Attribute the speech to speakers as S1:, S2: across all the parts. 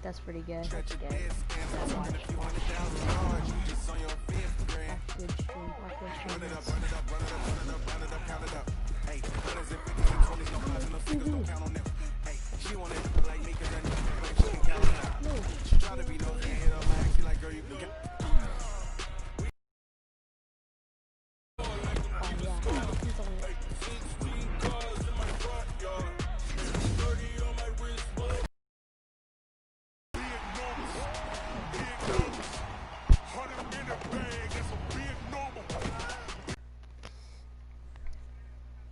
S1: That's pretty good.
S2: That's good. Good stream.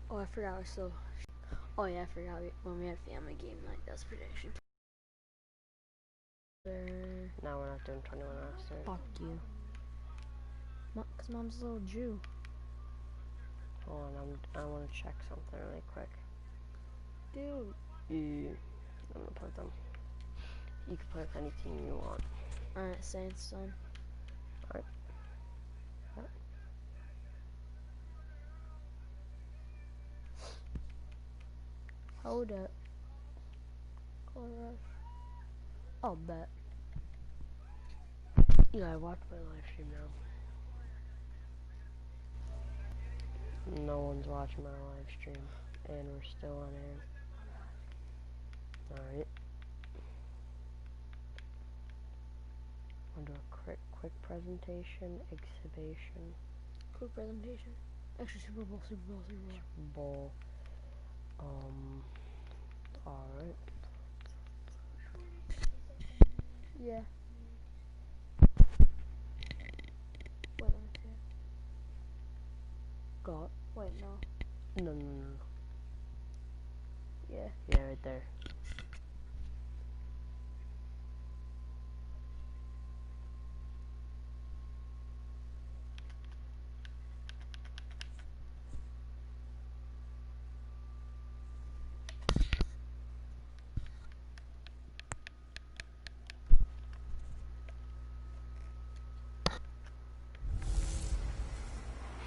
S1: Oh, I forgot I was still. Oh yeah, I forgot when we had family game night. That's prediction.
S2: No, we're not doing 21 after.
S1: Fuck you. Cause mom's a little Jew.
S2: Hold on, I want to check something really quick.
S1: Dude.
S2: I'm gonna put them. You can put any team you want.
S1: Alright, Saints, son.
S2: Alright.
S1: Hold up. Alright. I'll bet.
S2: Yeah, I watched my live stream now. No one's watching my live stream, and we're still on air. Alright. I'll do a quick presentation, exhibition.
S1: Quick presentation. Extra Super Bowl.
S2: Alright.
S1: Yeah. Wait, let me see.
S2: Got.
S1: Wait, no.
S2: No.
S1: Yeah.
S2: Yeah, right there.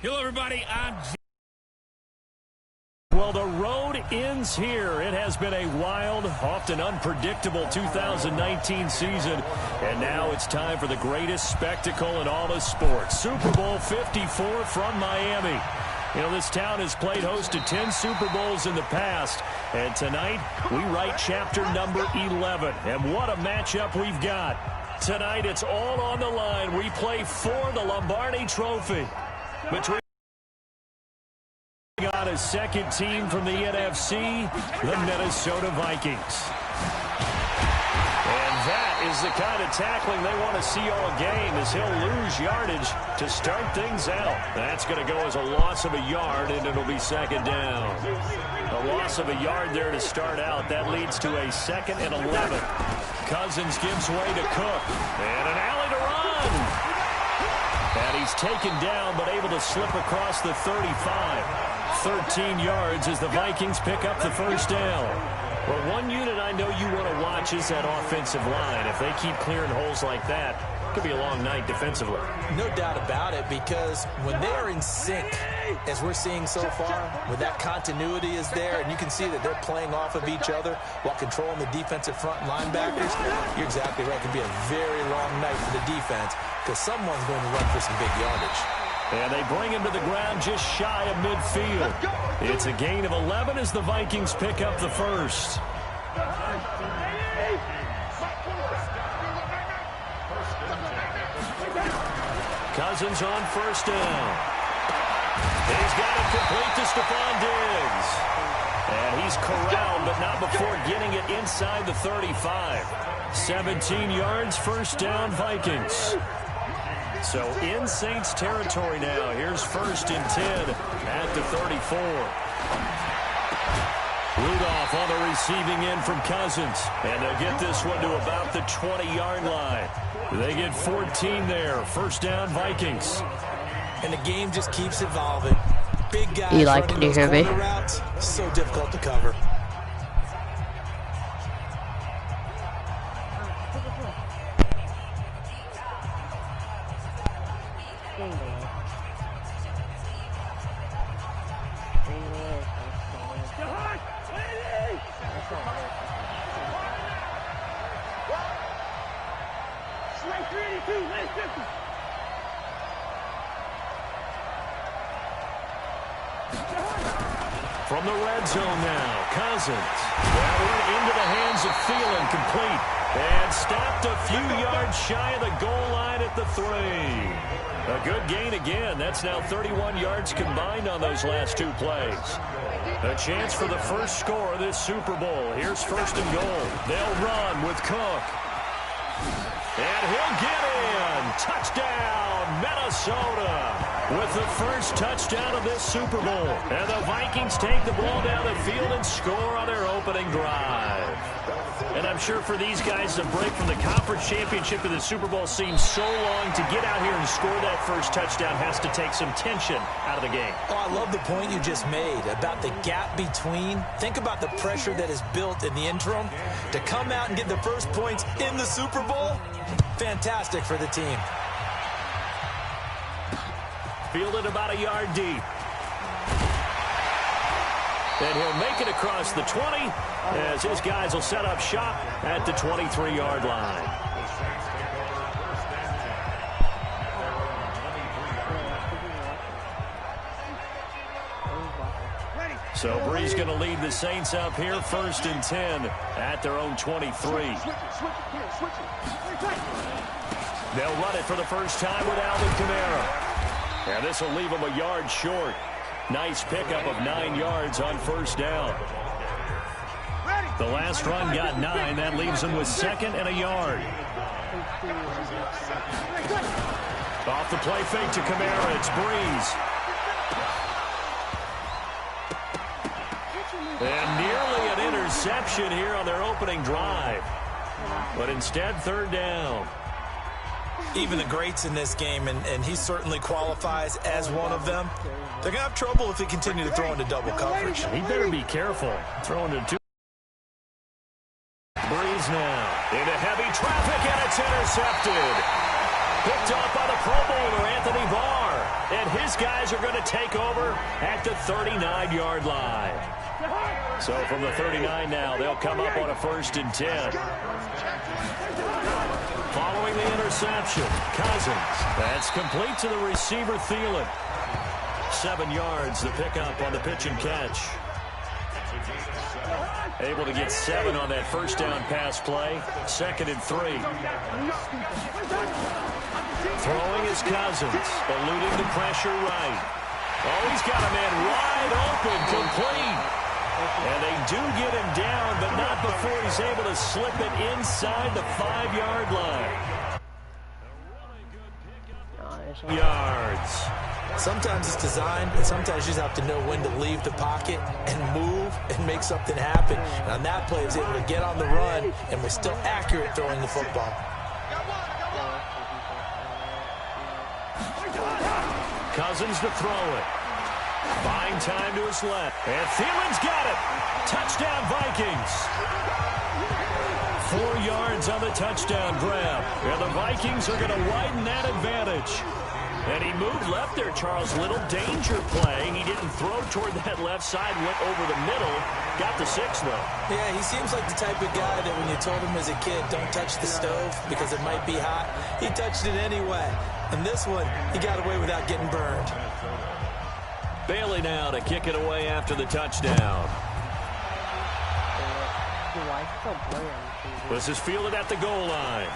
S3: Hello, everybody. Well, the road ends here. It has been a wild, often unpredictable 2019 season. And now it's time for the greatest spectacle in all of sports. Super Bowl 54 from Miami. You know, this town has played host to 10 Super Bowls in the past. And tonight, we write chapter number 11. And what a matchup we've got. Tonight, it's all on the line. We play for the Lombardi Trophy. Between on a second team from the NFC, the Minnesota Vikings. And that is the kind of tackling they want to see all game, as he'll lose yardage to start things out. That's going to go as a loss of a yard, and it'll be second down. A loss of a yard there to start out. That leads to a 2nd and 11. Cousins gives way to Cook. And an alley to run. And he's taken down, but able to slip across the 35. 13 yards as the Vikings pick up the first down. Well, one unit I know you want to watch is that offensive line. If they keep clearing holes like that, it could be a long night defensively.
S4: No doubt about it, because when they are in sync, as we're seeing so far, when that continuity is there, and you can see that they're playing off of each other while controlling the defensive front linebackers, you're exactly right. It could be a very long night for the defense, because someone's going to run for some big yardage.
S3: And they bring him to the ground just shy of midfield. It's a gain of 11 as the Vikings pick up the first. Cousins on first down. He's got it complete to Stephon Diggs. And he's corralled, but not before getting it inside the 35. 17 yards, first down, Vikings. So in Saints territory now. Here's 1st and 10 at the 34. Rudolph on the receiving end from Cousins. And they'll get this one to about the 20-yard line. They get 14 there. First down, Vikings.
S4: And the game just keeps evolving. Big guys
S2: Eli,
S4: running
S2: can you
S4: those
S2: hear me?
S4: corner routes, so difficult to cover.
S3: From the red zone now, Cousins. That one into the hands of Thielen, complete. And stopped a few yards shy of the goal line at the 3. A good gain again. That's now 31 yards combined on those last 2 plays. A chance for the first score of this Super Bowl. Here's 1st and goal. They'll run with Cook. And he'll get in. Touchdown, Minnesota. With the first touchdown of this Super Bowl. And the Vikings take the ball down the field and score on their opening drive. And I'm sure for these guys, the break from the conference championship to the Super Bowl seems so long. To get out here and score that first touchdown has to take some tension out of the game.
S4: Oh, I love the point you just made about the gap between. Think about the pressure that is built in the interim. To come out and get the first points in the Super Bowl, fantastic for the team.
S3: Fielded about a yard deep. And he'll make it across the 20 as his guys will set up shop at the 23-yard line. So Bree's going to lead the Saints up here 1st and 10 at their own 23. They'll run it for the first time with Alvin Kamara. And this will leave him a yard short. Nice pickup of 9 yards on 1st down. The last run got 9. That leaves him with 2nd and a yard. Off the play fake to Kamara. It's Breeze. And nearly an interception here on their opening drive. But instead, 3rd down.
S4: Even the greats in this game, and he certainly qualifies as one of them, they're going to have trouble if they continue to throw into double coverage.
S3: He better be careful throwing to 2. Breeze now into heavy traffic, and it's intercepted. Picked off by the Pro Bowler, Anthony Barr. And his guys are going to take over at the 39-yard line. So from the 39 now, they'll come up on a 1st and 10. Following the interception, Cousins. That's complete to the receiver, Thielen. 7 yards, the pickup on the pitch and catch. Able to get 7 on that 1st down pass play. 2nd and 3. Throwing is Cousins, eluding the pressure right. Oh, he's got a man wide open, complete. And they do get him down, but not before he's able to slip it inside the 5-yard line. Yards.
S4: Sometimes it's designed, and sometimes you just have to know when to leave the pocket and move and make something happen. And on that play, he was able to get on the run and was still accurate throwing the football.
S3: Cousins to throw it. Buying time to his left. And Thielen's got it. Touchdown, Vikings. 4 yards on the touchdown grab. And the Vikings are going to widen that advantage. And he moved left there, Charles. Little danger play. He didn't throw toward that left side, went over the middle. Got the 6, though.
S4: Yeah, he seems like the type of guy that when you told him as a kid, don't touch the stove because it might be hot, he touched it anyway. And this one, he got away without getting burned.
S3: Bailey now to kick it away after the touchdown. This is fielded at the goal line.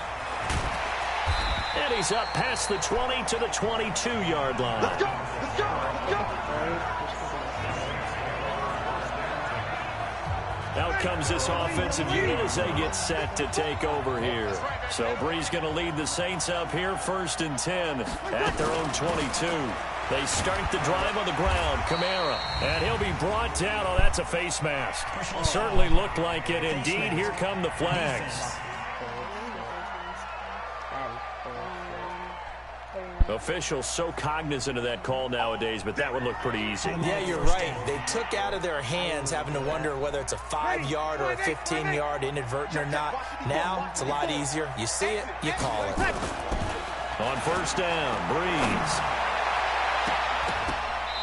S3: And he's up past the 20 to the 22-yard line.
S5: Let's go! Let's go! Let's go!
S3: Out comes this offensive unit as they get set to take over here. So Bree's going to lead the Saints up here 1st and 10 at their own 22. They start the drive on the ground. Kamara. And he'll be brought down. Oh, that's a face mask. Certainly looked like it. Indeed, here come the flags. Officials so cognizant of that call nowadays, but that one looked pretty easy.
S4: Yeah, you're right. They took out of their hands having to wonder whether it's a 5-yard or a 15-yard inadvertent or not. Now, it's a lot easier. You see it, you call it.
S3: On 1st down, Breeze.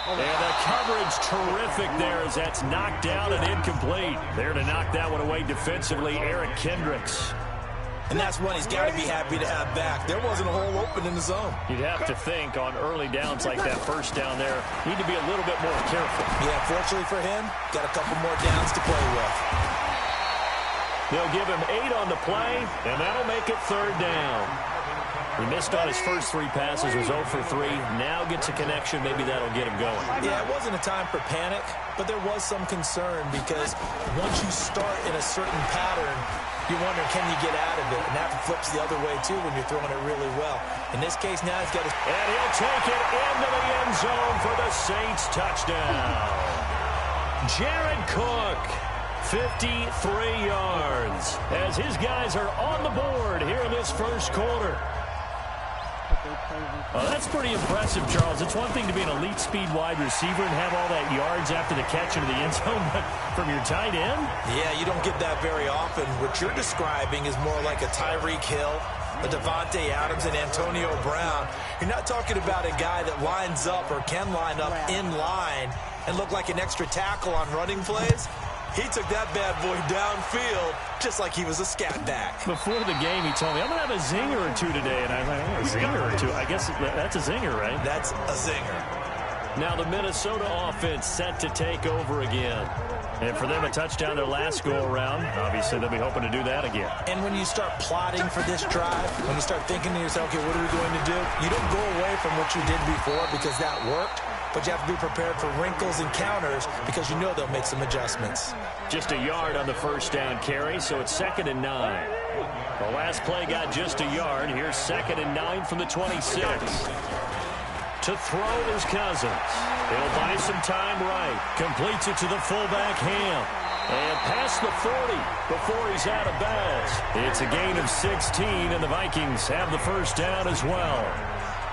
S3: And the coverage terrific there as that's knocked down and incomplete. There to knock that one away defensively, Eric Kendricks.
S4: And that's one he's got to be happy to have back. There wasn't a hole open in the zone.
S3: You'd have to think on early downs like that first down there, need to be a little bit more careful.
S4: Yeah, fortunately for him, got a couple more downs to play with.
S3: They'll give him 8 on the play, and that'll make it 3rd down. He missed on his first 3 passes, was 0 for 3. Now gets a connection. Maybe that'll get him going.
S4: Yeah, it wasn't a time for panic, but there was some concern because once you start in a certain pattern, you wonder, can you get out of it? And that flips the other way, too, when you're throwing it really well. In this case, now he's got his...
S3: And he'll take it into the end zone for the Saints touchdown. Jared Cook, 53 yards, as his guys are on the board here in this first quarter. That's pretty impressive, Charles. It's one thing to be an elite speed wide receiver and have all that yards after the catch into the end zone, but from your tight end?
S4: Yeah, you don't get that very often. What you're describing is more like a Tyreek Hill, a Devontae Adams, and Antonio Brown. You're not talking about a guy that lines up or can line up in line and look like an extra tackle on running plays. He took that bad boy downfield just like he was a scat back.
S3: Before the game, he told me, I'm going to have a zinger or two today. And I was like, oh, a zinger or two? I guess that's a zinger, right?
S4: That's a zinger.
S3: Now the Minnesota offense set to take over again. And for them, a touchdown their last go-around. Obviously, they'll be hoping to do that again.
S4: And when you start plotting for this drive, when you start thinking to yourself, okay, what are we going to do? You don't go away from what you did before because that worked. But you have to be prepared for wrinkles and counters because you know they'll make some adjustments.
S3: Just a yard on the first down carry, so it's 2nd and 9. The last play got just a yard. Here's 2nd and 9 from the 26. To throw is Cousins. He'll buy some time right. Completes it to the fullback, Ham. And past the 40 before he's out of bounds. It's a gain of 16, and the Vikings have the first down as well.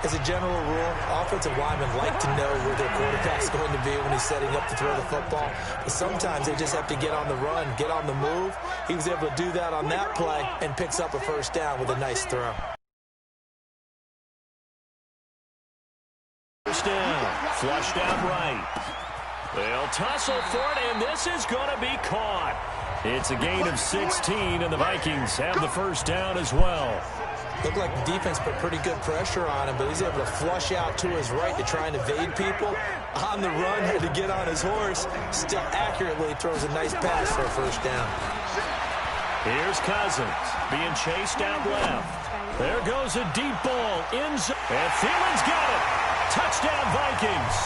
S4: As a general rule, offensive linemen like to know where their quarterback's going to be when he's setting up to throw the football. But sometimes they just have to get on the run, get on the move. He was able to do that on that play and picks up a first down with a nice throw.
S3: First down, flushed out right. They'll tussle for it, and this is going to be caught. It's a gain of 16, and the Vikings have the first down as well.
S4: Looked like the defense put pretty good pressure on him, but he's able to flush out to his right to try and evade people. On the run, had to get on his horse. Still accurately throws a nice pass for a first down.
S3: Here's Cousins being chased out left. There goes a deep ball in zone. And Thielen's got it. Touchdown, Vikings.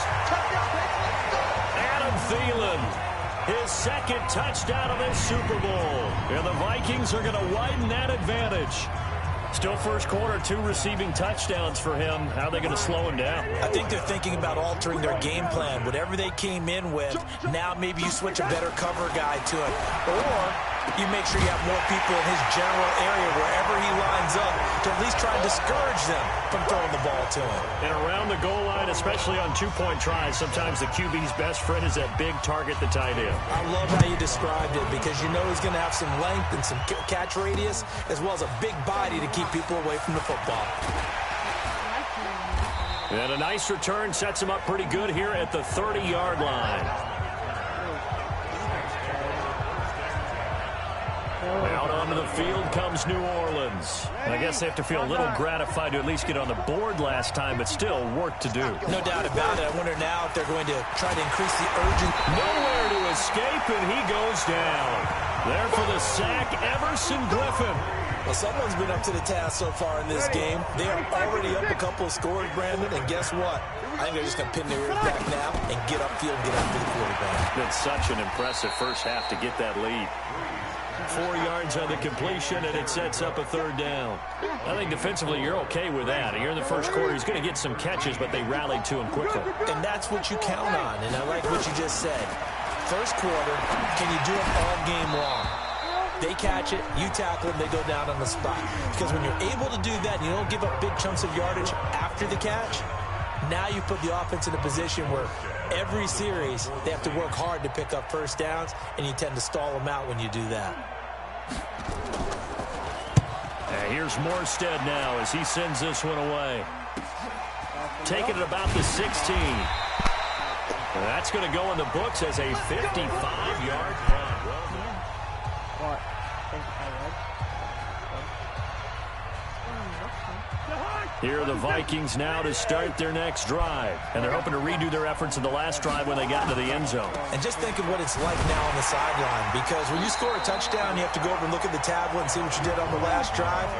S3: Adam Thielen, his 2nd touchdown of this Super Bowl. And the Vikings are going to widen that advantage. Still first quarter, 2 receiving touchdowns for him. How are they going to slow him down?
S4: I think they're thinking about altering their game plan. Whatever they came in with, now maybe you switch a better cover guy to him. Or you make sure you have more people in his general area wherever he lines up to at least try and discourage them from throwing the ball to him.
S3: And around the goal line, especially on 2-point tries, sometimes the QB's best friend is that big target, the tight end.
S4: I love how you described it because you know he's going to have some length and some catch radius as well as a big body to keep people away from the football.
S3: And a nice return sets him up pretty good here at the 30-yard line. Out onto the field comes New Orleans. I guess they have to feel a little gratified to at least get on the board last time, but still work to do.
S4: No doubt about it. I wonder now if they're going to try to increase the urgency.
S3: Nowhere to escape, and he goes down. There for the sack, Everson Griffin.
S4: Well, someone's been up to the task so far in this game. They are already up a couple of scores, Brandon, and guess what? I think they're just going to pin their ears back now and get upfield and get after the quarterback.
S3: Been such an impressive first half to get that lead. 4 yards on the completion, and it sets up a 3rd down. I think defensively you're okay with that. Here in the first quarter, he's going to get some catches, but they rallied to him quickly.
S4: And that's what you count on, and I like what you just said. First quarter, can you do it all game long? They catch it, you tackle them, they go down on the spot. Because when you're able to do that and you don't give up big chunks of yardage after the catch, now you put the offense in a position where every series they have to work hard to pick up first downs, and you tend to stall them out when you do that.
S3: Here's Morstead now as he sends this one away. Taking it about the 16. That's going to go in the books as a 55-yard run. Here are the Vikings now to start their next drive. And they're hoping to redo their efforts in the last drive when they got into the end zone.
S4: And just think of what it's like now on the sideline, because when you score a touchdown, you have to go over and look at the tablet and see what you did on the last drive.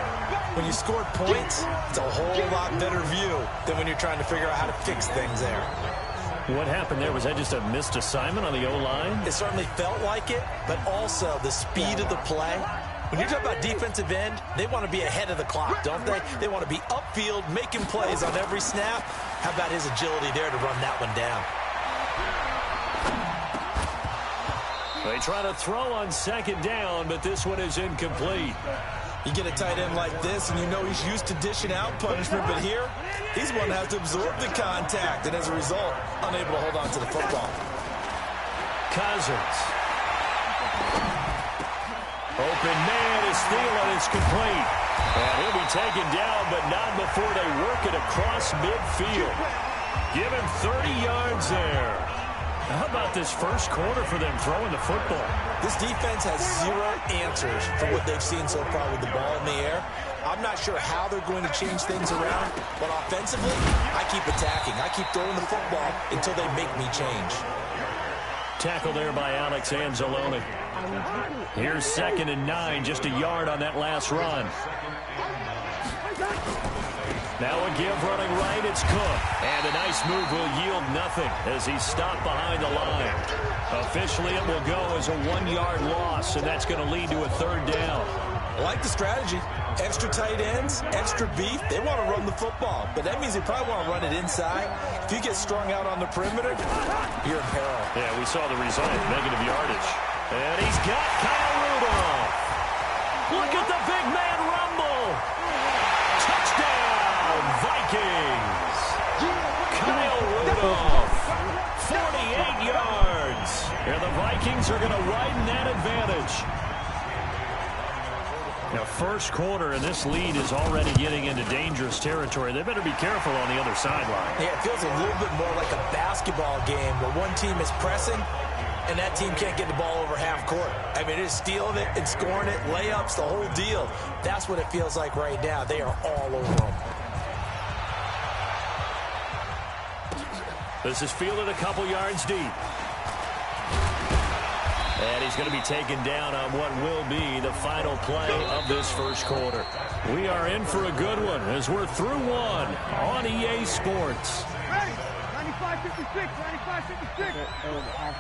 S4: When you scored points, it's a whole lot better view than when you're trying to figure out how to fix things there.
S3: What happened there? Was that just a missed assignment on the O-line?
S4: It certainly felt like it, but also the speed of the play. When you talk about defensive end, they want to be ahead of the clock, don't they? They want to be upfield, making plays on every snap. How about his agility there to run that one down?
S3: They try to throw on second down, but this one is incomplete.
S4: You get a tight end like this, and you know he's used to dishing out punishment, but here, he's one that has to absorb the contact, and as a result, unable to hold on to the football.
S3: Cousins. Open man is Thielen. It's complete. And he'll be taken down, but not before they work it across midfield. Give him 30 yards there. How about this first quarter for them throwing the football?
S4: This defense has zero answers for what they've seen so far with the ball in the air. I'm not sure how they're going to change things around, but offensively, I keep attacking. I keep throwing the football until they make me change.
S3: Tackle there by Alex Anzalone. Here's 2nd and 9, just a yard on that last run. Now a give running right, it's Cook. And a nice move will yield nothing as he's stopped behind the line. Officially, it will go as a 1-yard loss, and that's going to lead to a 3rd down.
S4: I like the strategy. Extra tight ends, extra beef. They want to run the football, but that means they probably want to run it inside. If you get strung out on the perimeter, you're in peril.
S3: Yeah, we saw the result, negative yardage. And he's got Kyle Rudolph. Look at the big man rumble. Touchdown, Vikings. Kyle Rudolph, 48 yards. And the Vikings are going to widen that advantage. Now, first quarter, and this lead is already getting into dangerous territory. They better be careful on the other sideline.
S4: Yeah, it feels a little bit more like a basketball game where one team is pressing and that team can't get the ball over half court. I mean, it is stealing it and scoring it, layups, the whole deal. That's what it feels like right now. They are all over them.
S3: This is fielded a couple yards deep. And he's going to be taken down on what will be the final play of this first quarter. We are in for a good one as we're through one on EA Sports.
S5: 95-56,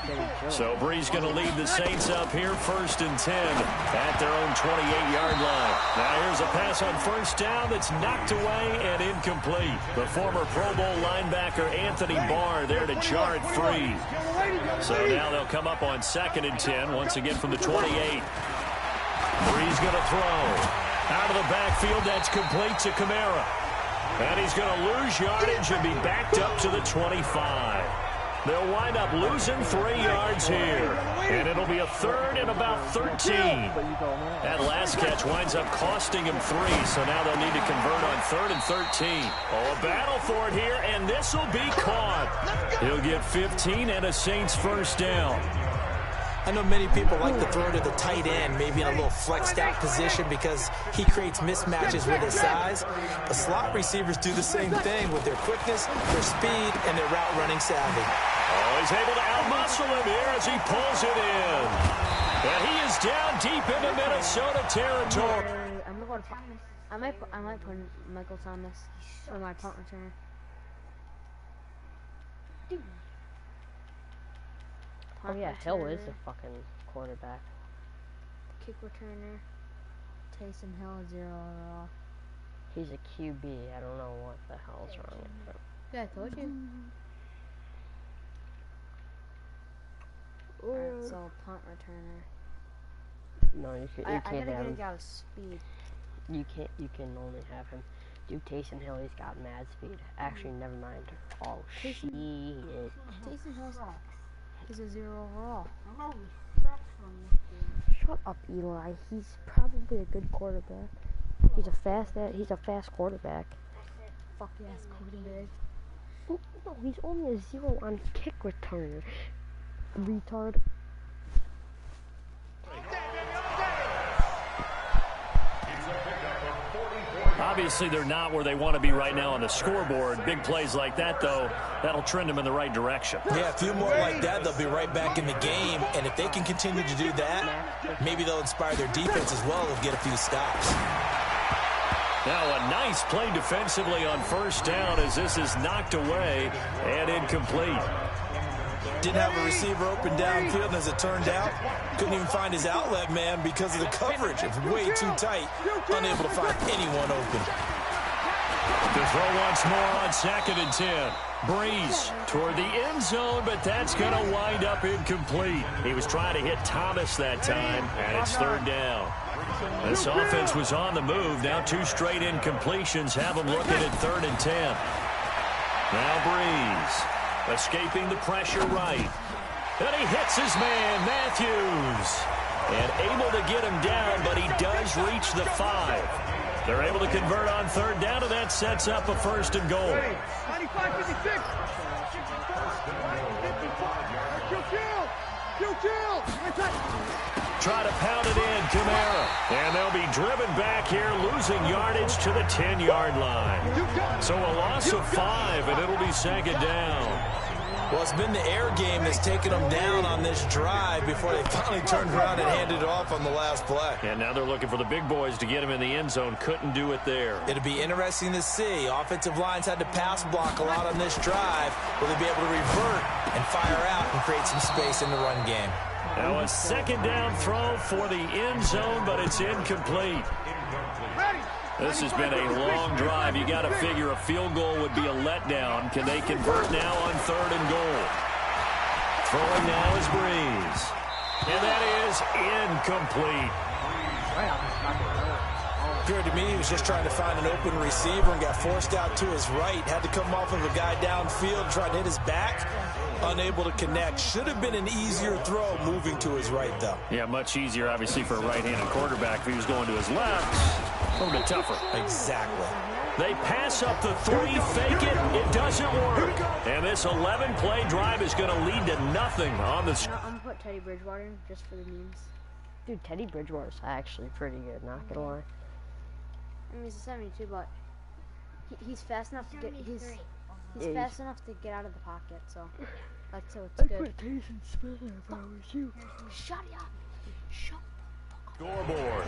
S5: 95-56.
S3: So Bree's going to lead the Saints up here 1st and 10 at their own 28-yard line. Now here's a pass on first down that's knocked away and incomplete. The former Pro Bowl linebacker Anthony Barr there to jar it free. So now they'll come up on 2nd and 10 once again from the 28. Bree's going to throw. Out of the backfield, that's complete to Kamara. And he's going to lose yardage and be backed up to the 25. They'll wind up losing 3 yards here. And it'll be a 3rd and about 13. That last catch winds up costing him 3, so now they'll need to convert on 3rd and 13. Oh, a battle for it here, and this will be caught. He'll get 15 and a Saints first down.
S4: I know many people like to throw to the tight end, maybe in a little flexed out position because he creates mismatches with his size. But slot receivers do the same thing with their quickness, their speed, and their route running savvy.
S3: Oh, he's able to outmuscle him here as he pulls it in. And he is down deep into Minnesota territory.
S1: I'm gonna go to I might put Michael Thomas for my punt returner.
S2: Oh yeah, Hill is the fucking quarterback.
S1: Kick returner. Taysom Hill 0 overall.
S2: He's a QB. I don't know what the hell's wrong with him.
S1: Yeah, I told you. Alright, so punt returner.
S2: No, you
S1: I
S2: can't
S1: gotta
S2: have
S1: get
S2: him.
S1: a guy with speed.
S2: You can only have him. Dude, Taysom Hill, he's got mad speed. Actually, never mind. Oh shit.
S1: Taysom Hill's he's a 0 overall.
S2: Shut up, Eli. He's probably a good quarterback. He's a fast quarterback.
S1: Fuck yes, quarterback.
S2: Oh, no, he's only a 0 on kick returner. Retard.
S3: Obviously, they're not where they want to be right now on the scoreboard. Big plays like that, though, that'll trend them in the right direction.
S4: Yeah, a few more like that, they'll be right back in the game. And if they can continue to do that, maybe they'll inspire their defense as well and get a few stops.
S3: Now a nice play defensively on first down as this is knocked away and incomplete.
S4: Didn't have a receiver open downfield, and as it turned out, couldn't even find his outlet man because of the coverage. It's way too tight, unable to find anyone open.
S3: To throw once more on 2nd and 10. Breeze toward the end zone, but that's going to wind up incomplete. He was trying to hit Thomas that time, and it's 3rd down. This offense was on the move. Now 2 straight incompletions have them looking at 3rd and 10. Now Breeze escaping the pressure right. And he hits his man, Matthews. And able to get him down, but he does reach the 5. They're able to convert on 3rd down, and that sets up a 1st and goal.
S5: 95-56.
S3: Try to pound it in, Kamara. And they'll be driven back here, losing yardage to the 10-yard line. So a loss of 5, and it'll be 2nd down.
S4: Well, it's been the air game that's taken them down on this drive before they finally turned around and handed it off on the last play.
S3: And now they're looking for the big boys to get him in the end zone. Couldn't do it there.
S4: It'll be interesting to see. Offensive lines had to pass block a lot on this drive. Will they be able to revert and fire out and create some space in the run game?
S3: Now a 2nd down throw for the end zone, but it's incomplete. This has been a long drive. You got to figure a field goal would be a letdown. Can they convert now on 3rd and goal? Throwing now is Breeze. And that is incomplete.
S4: Appeared to me he was just trying to find an open receiver and got forced out to his right. Had to come off of a guy downfield, try to hit his back. Unable to connect. Should have been an easier throw moving to his right, though.
S3: Yeah, much easier, obviously, for a right-handed quarterback. If he was going to his left, a little bit tougher.
S4: Exactly.
S3: They pass up the 3, fake it. It doesn't work. And this 11-play drive is going to lead to nothing on the...
S1: I'm going to put Teddy Bridgewater in just for the memes.
S2: Dude, Teddy Bridgewater's actually pretty good, not gonna lie.
S1: I mean, he's a 72, but he's fast enough to get... He's fast enough to get out of the pocket, so that's so it's good.
S2: I'd put Jason Smith there if I was you.
S1: Shut up. Shut
S3: Scoreboard.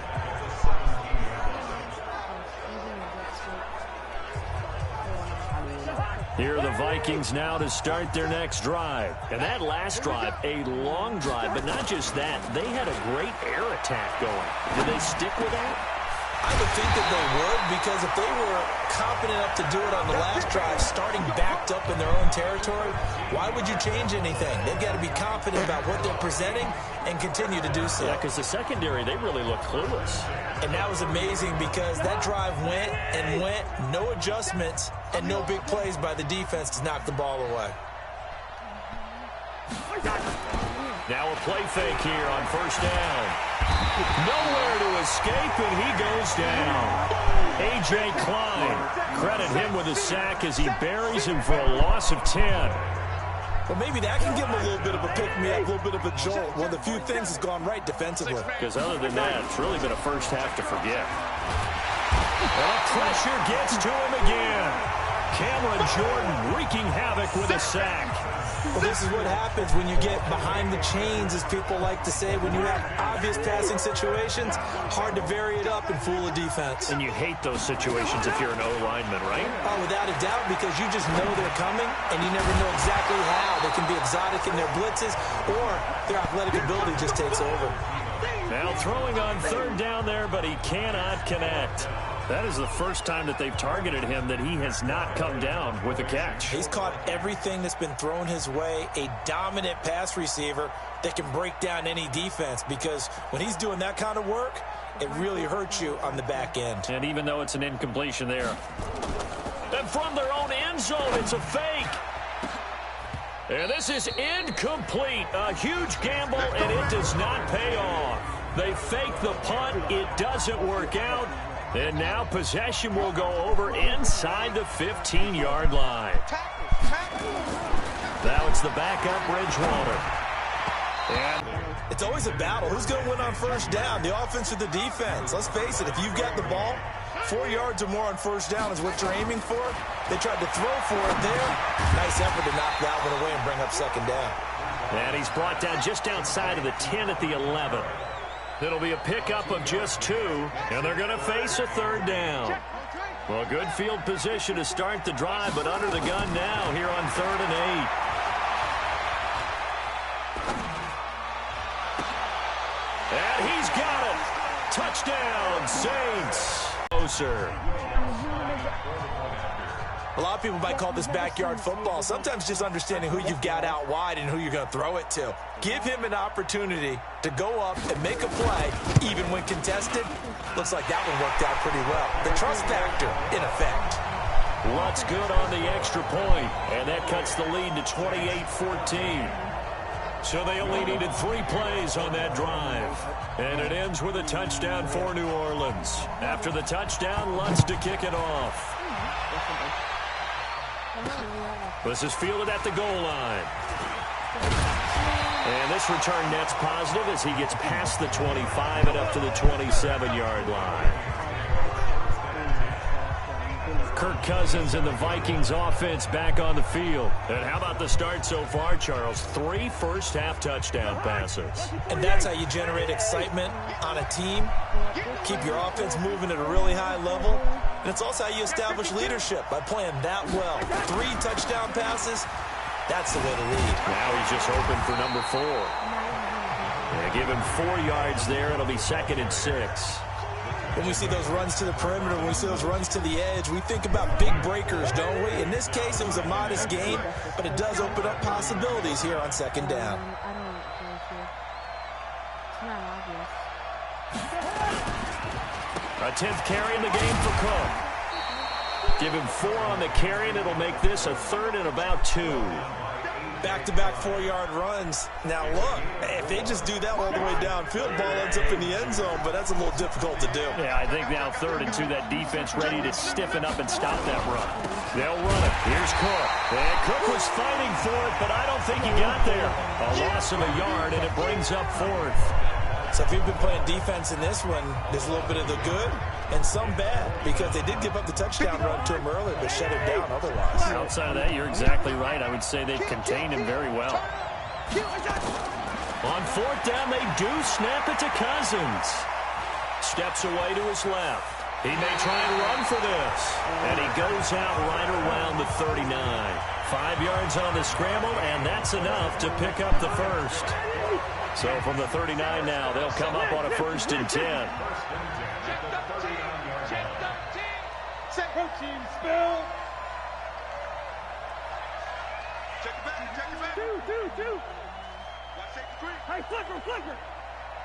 S3: Here are the Vikings now to start their next drive. And that last drive, a long drive, but not just that. They had a great air attack going. Did they stick with that?
S4: I would think that they would, because if they were confident enough to do it on the last drive, starting backed up in their own territory, why would you change anything? They've got to be confident about what they're presenting and continue to do so.
S3: Yeah, because the secondary, they really look clueless.
S4: And that was amazing because that drive went and went, no adjustments, and no big plays by the defense to knock the ball away.
S3: Now a play fake here on 1st down. Nowhere to escape, and he goes down. A.J. Klein, credit him with a sack as he buries him for a loss of 10.
S4: Well, maybe that can give him a little bit of a pick-me-up, a little bit of a jolt. One of the few things has gone right defensively.
S3: Because other than that, it's really been a first half to forget. And pressure gets to him again. Cameron Jordan wreaking havoc with a sack.
S4: Well, this is what happens when you get behind the chains, as people like to say. When you have obvious passing situations, hard to vary it up and fool a defense.
S3: And you hate those situations if you're an O-lineman, right?
S4: Oh, without a doubt, because you just know they're coming, and you never know exactly how. They can be exotic in their blitzes, or their athletic ability just takes over.
S3: Now throwing on 3rd down there, but he cannot connect. That is the first time that they've targeted him that he has not come down with a catch.
S4: He's caught everything that's been thrown his way. A dominant pass receiver that can break down any defense, because when he's doing that kind of work, it really hurts you on the back end.
S3: And even though it's an incompletion there. And from their own end zone, it's a fake. And this is incomplete. A huge gamble, and it does not pay off. They fake the punt. It doesn't work out. And now possession will go over inside the 15-yard line. Now it's the backup Bridgewater. And
S4: it's always a battle. Who's going to win on 1st down, the offense or the defense? Let's face it, if you've got the ball, 4 yards or more on first down is what you're aiming for. They tried to throw for it there. Nice effort to knock that one away and bring up second down.
S3: And he's brought down just outside of the 10 at the 11. It'll be a pickup of just 2, and they're going to face a third down. Well, good field position to start the drive, but under the gun now here on 3rd and 8. And he's got it. Touchdown, Saints. Closer.
S4: A lot of people might call this backyard football. Sometimes just understanding who you've got out wide and who you're going to throw it to. Give him an opportunity to go up and make a play, even when contested. Looks like that one worked out pretty well. The trust factor in effect.
S3: Lutz good on the extra point, and that cuts the lead to 28-14. So they only needed 3 plays on that drive. And it ends with a touchdown for New Orleans. After the touchdown, Lutz to kick it off. This is fielded at the goal line. And this return net's positive as he gets past the 25 and up to the 27-yard line. Kirk Cousins and the Vikings offense back on the field. And how about the start so far, Charles? 3 first-half touchdown passes.
S4: And that's how you generate excitement on a team. Keep your offense moving at a really high level. And it's also how you establish leadership, by playing that well. 3 touchdown passes, that's the way to lead.
S3: Now he's just hoping for number 4. Yeah, give him 4 yards there. It'll be 2nd and 6.
S4: When we see those runs to the perimeter, when we see those runs to the edge, we think about big breakers, don't we? In this case, it was a modest gain, but it does open up possibilities here on 2nd down.
S1: I don't really see it. It's not obvious.
S3: A 10th carry in the game for Cook. Give him 4 on the carry, and it'll make this a 3rd and about 2.
S4: Back-to-back 4-yard runs. Now, look, if they just do that all the way downfield, ball ends up in the end zone, but that's a little difficult to do.
S3: Yeah, I think now 3rd and 2, that defense ready to stiffen up and stop that run. They'll run it. Here's Cook. And Cook was fighting for it, but I don't think he got there. A loss of a yard, and it brings up 4th.
S4: So if you've been playing defense in this one, there's a little bit of the good and some bad, because they did give up the touchdown run to him earlier, but shut him down otherwise.
S3: Outside of that, you're exactly right. I would say they've contained him very well. On 4th down, they do snap it to Cousins. Steps away to his left. He may try and run for this. And he goes out right around the 39. 5 yards on the scramble, and that's enough to pick up the first. So from the 39 now, they'll come up on a 1st and 10.
S5: Check team spill. Check it back. Two. Watch safety 3. Hey, flicker.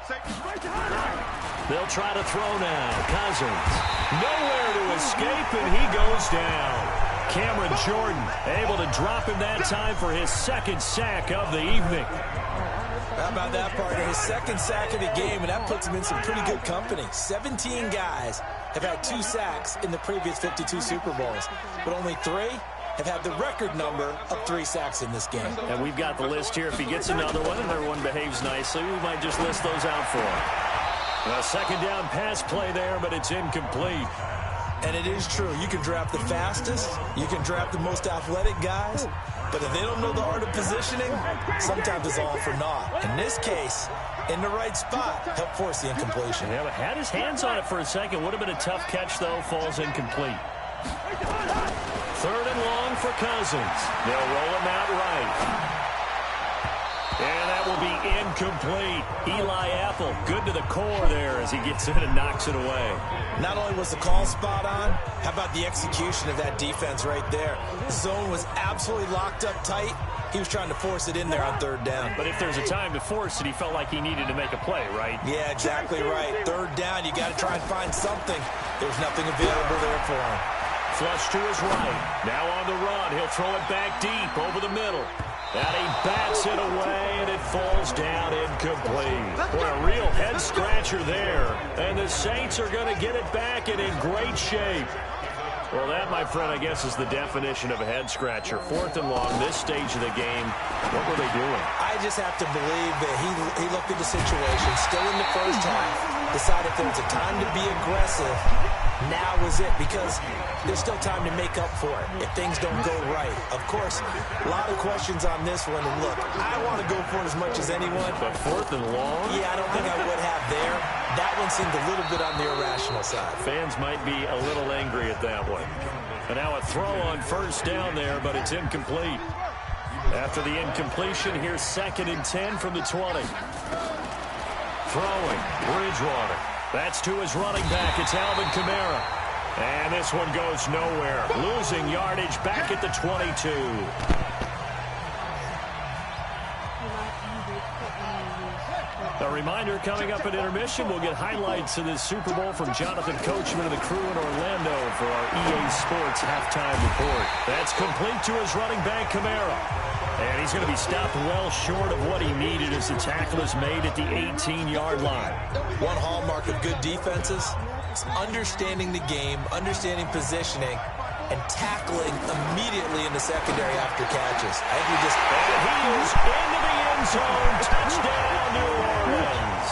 S5: Safety right behind him.
S3: They'll try to throw now. Cousins nowhere to escape, and he goes down. Cameron Jordan able to drop him that time for his 2nd sack of the evening.
S4: How about that, partner? His 2nd sack of the game, and that puts him in some pretty good company. 17 guys have had 2 sacks in the previous 52 Super Bowls, but only 3 have had the record number of 3 sacks in this game.
S3: And we've got the list here. If he gets another one and everyone behaves nicely, we might just list those out for him. A 2nd down pass play there, but it's incomplete.
S4: And it is true. You can draft the fastest. You can draft the most athletic guys. But if they don't know the art of positioning, sometimes it's all for naught. In this case, in the right spot, help force the incompletion.
S3: Yeah, but had his hands on it for a second. Would have been a tough catch, though. Falls incomplete. 3rd and long for Cousins. They'll roll him out right. And that will be incomplete. Eli Apple, good to the core there as he gets in and knocks it away.
S4: Not only was the call spot on, how about the execution of that defense right there? The zone was absolutely locked up tight. He was trying to force it in there on 3rd down.
S3: But if there's a time to force it, he felt like he needed to make a play, right?
S4: Yeah, exactly right. 3rd down, you got to try and find something. There was nothing available there for him.
S3: Flush to his right. Now on the run. He'll throw it back deep over the middle. And he bats it away, and it falls down incomplete. Boy, a real head-scratcher there. And the Saints are going to get it back and in great shape. Well, that, my friend, I guess is the definition of a head-scratcher. 4th and long, this stage of the game. What were they doing?
S4: I just have to believe that he looked at the situation, still in the first half, decided there was a time to be aggressive, now is it, because there's still time to make up for it if things don't go right. Of course, a lot of questions on this one. And look, I want to go for it as much as anyone.
S3: But 4th and long?
S4: Yeah, I don't think I would have there. That one seemed a little bit on the irrational side.
S3: Fans might be a little angry at that one. And now a throw on 1st down there, but it's incomplete. After the incompletion, here's 2nd and 10 from the 20. Throwing, Bridgewater. That's to his running back. It's Alvin Kamara. And this one goes nowhere. Losing yardage back at the 22. A reminder, coming up at intermission, we'll get highlights of this Super Bowl from Jonathan Coachman and the crew in Orlando for our EA Sports halftime report. That's complete to his running back, Kamara. And he's going to be stopped well short of what he needed as the tackle is made at the 18-yard line.
S4: One hallmark of good defenses is understanding the game, understanding positioning, and tackling immediately in the secondary after catches. I think we just...
S3: And he is into the end zone. Touchdown, New Orleans.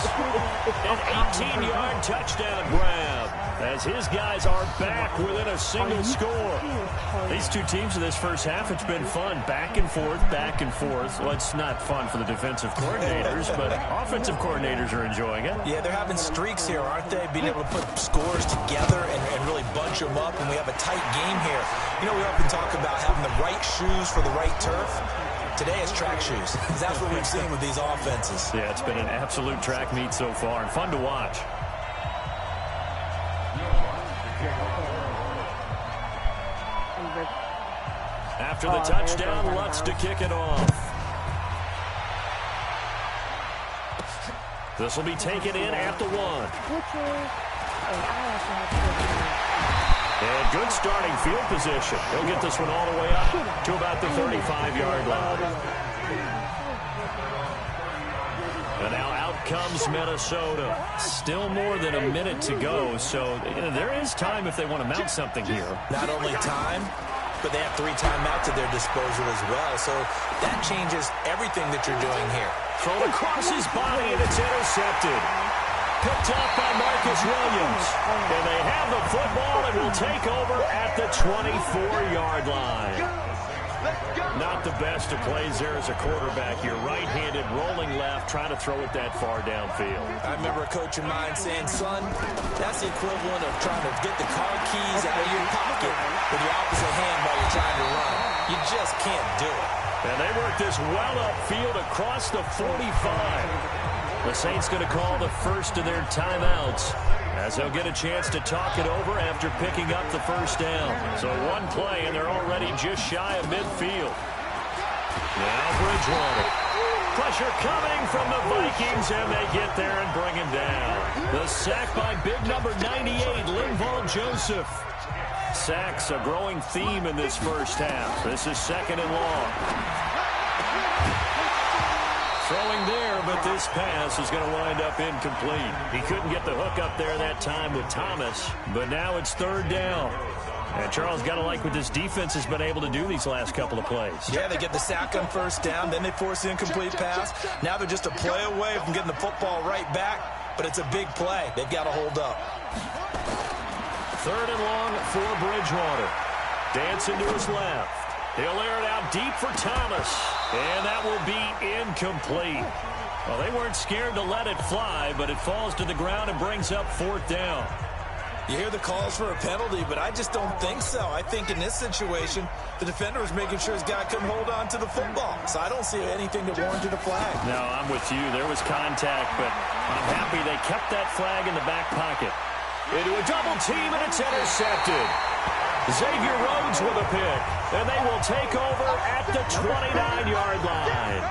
S3: An 18-yard touchdown grab as his guys are back within a single score. These two teams in this first half, it's been fun. Back and forth, back and forth. Well, it's not fun for the defensive coordinators, but offensive coordinators are enjoying it.
S4: Yeah, they're having streaks here, aren't they? Being able to put scores together and really bunch them up, and we have a tight game here. You know, we often talk about having the right shoes for the right turf. Today is track shoes, because that's what we've seen with these offenses.
S3: Yeah, it's been an absolute track meet so far, and fun to watch. After the touchdown, Lutz to kick it off. This will be taken in at the 1. And good starting field position. He'll get this one all the way up to about the 35-yard line. And now out comes Minnesota. Still more than a minute to go, so there is time if they want to mount something here.
S4: Not only time, but they have 3 timeouts at their disposal as well, so that changes everything that you're doing here.
S3: Thrown across his body, and it's intercepted. Picked up by Marcus Williams. And they have the football and will take over at the 24-yard line. Not the best of plays there as a quarterback. You're right-handed, rolling left, trying to throw it that far downfield.
S4: I remember a coach of mine saying, son, that's the equivalent of trying to get the car keys out of your pocket with your opposite hand while you're trying to run. You just can't do it.
S3: And they work this well upfield across the 45. The Saints going to call the first of their timeouts as they'll get a chance to talk it over after picking up the first down. So one play, and they're already just shy of midfield. Now Bridgewater. Pressure coming from the Vikings, and they get there and bring him down. The sack by big number 98, Linval Joseph. Sacks a growing theme in this first half. This is 2nd and long. Throwing there, but this pass is going to wind up incomplete. He couldn't get the hook up there that time with Thomas, but now it's 3rd down. And Charles, got to like what this defense has been able to do these last couple of plays.
S4: Yeah, they get the sack on 1st down, then they force the incomplete pass. Now they're just a play away from getting the football right back, but it's a big play. They've got to hold up.
S3: 3rd and long for Bridgewater. Dancing to his left. He'll air it out deep for Thomas. And that will be incomplete. Well, they weren't scared to let it fly, but it falls to the ground and brings up 4th down.
S4: You hear the calls for a penalty, but I just don't think so. I think in this situation, the defender was making sure his guy couldn't hold on to the football. So I don't see anything that warranted a flag.
S3: No, I'm with you. There was contact, but I'm happy they kept that flag in the back pocket. Into a double team, and it's intercepted. Xavier Rhodes with a pick, and they will take over at the 29-yard line.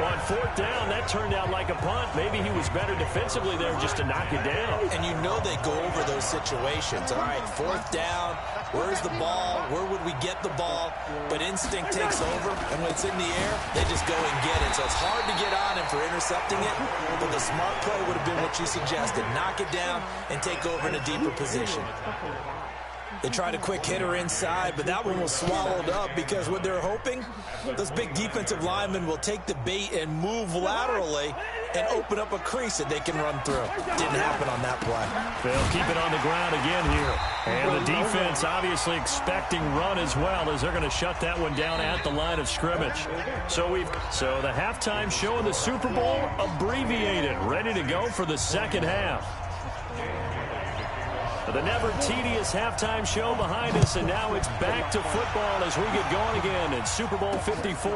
S3: On 4th down, that turned out like a punt. Maybe he was better defensively there just to knock it down.
S4: And you know they go over those situations. All right, 4th down, where's the ball? Where would we get the ball? But instinct takes over, and when it's in the air, they just go and get it. So it's hard to get on him for intercepting it, but the smart play would have been what you suggested. Knock it down and take over in a deeper position. They tried a quick hitter inside, but that one was swallowed up because what they're hoping, those big defensive linemen will take the bait and move laterally and open up a crease that they can run through. Didn't happen on that play.
S3: They'll keep it on the ground again here. And the defense obviously expecting run as well, as they're going to shut that one down at the line of scrimmage. So the halftime show in the Super Bowl abbreviated, ready to go for the second half. The never tedious halftime show behind us, and now it's back to football as we get going again in Super Bowl 54.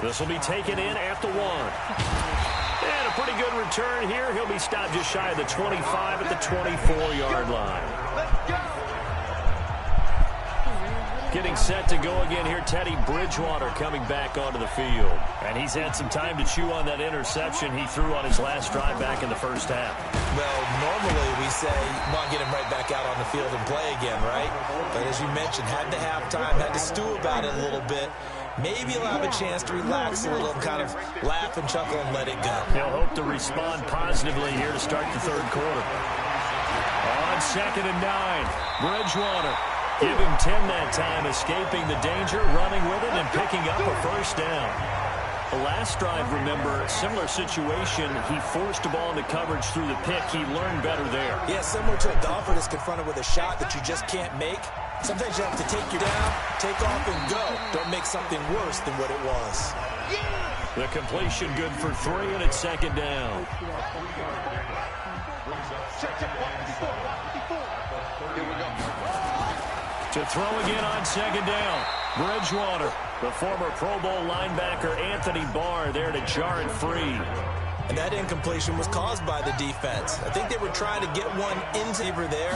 S3: This will be taken in at the 1. And a pretty good return here. He'll be stopped just shy of the 25 at the 24-yard line. Getting set to go again here, Teddy Bridgewater coming back onto the field. And he's had some time to chew on that interception he threw on his last drive back in the first half.
S4: Well, normally we say, come on, get him right back out on the field and play again, right? But as you mentioned, had the halftime, had to stew about it a little bit. Maybe he'll have a chance to relax a little and kind of laugh and chuckle and let it go.
S3: He'll hope to respond positively here to start the third quarter. On 2nd and 9, Bridgewater. Give him 10 that time, escaping the danger, running with it, and picking up a first down. The last drive, remember, similar situation. He forced the ball into coverage through the pick. He learned better there.
S4: Yeah, similar to a golfer that's confronted with a shot that you just can't make. Sometimes you have to take you down, take off, and go. Don't make something worse than what it was.
S3: The completion good for 3, and it's 2nd down. To throw again on 2nd down. Bridgewater, the former Pro Bowl linebacker Anthony Barr there to jar it free.
S4: And that incompletion was caused by the defense. I think they were trying to get one into there,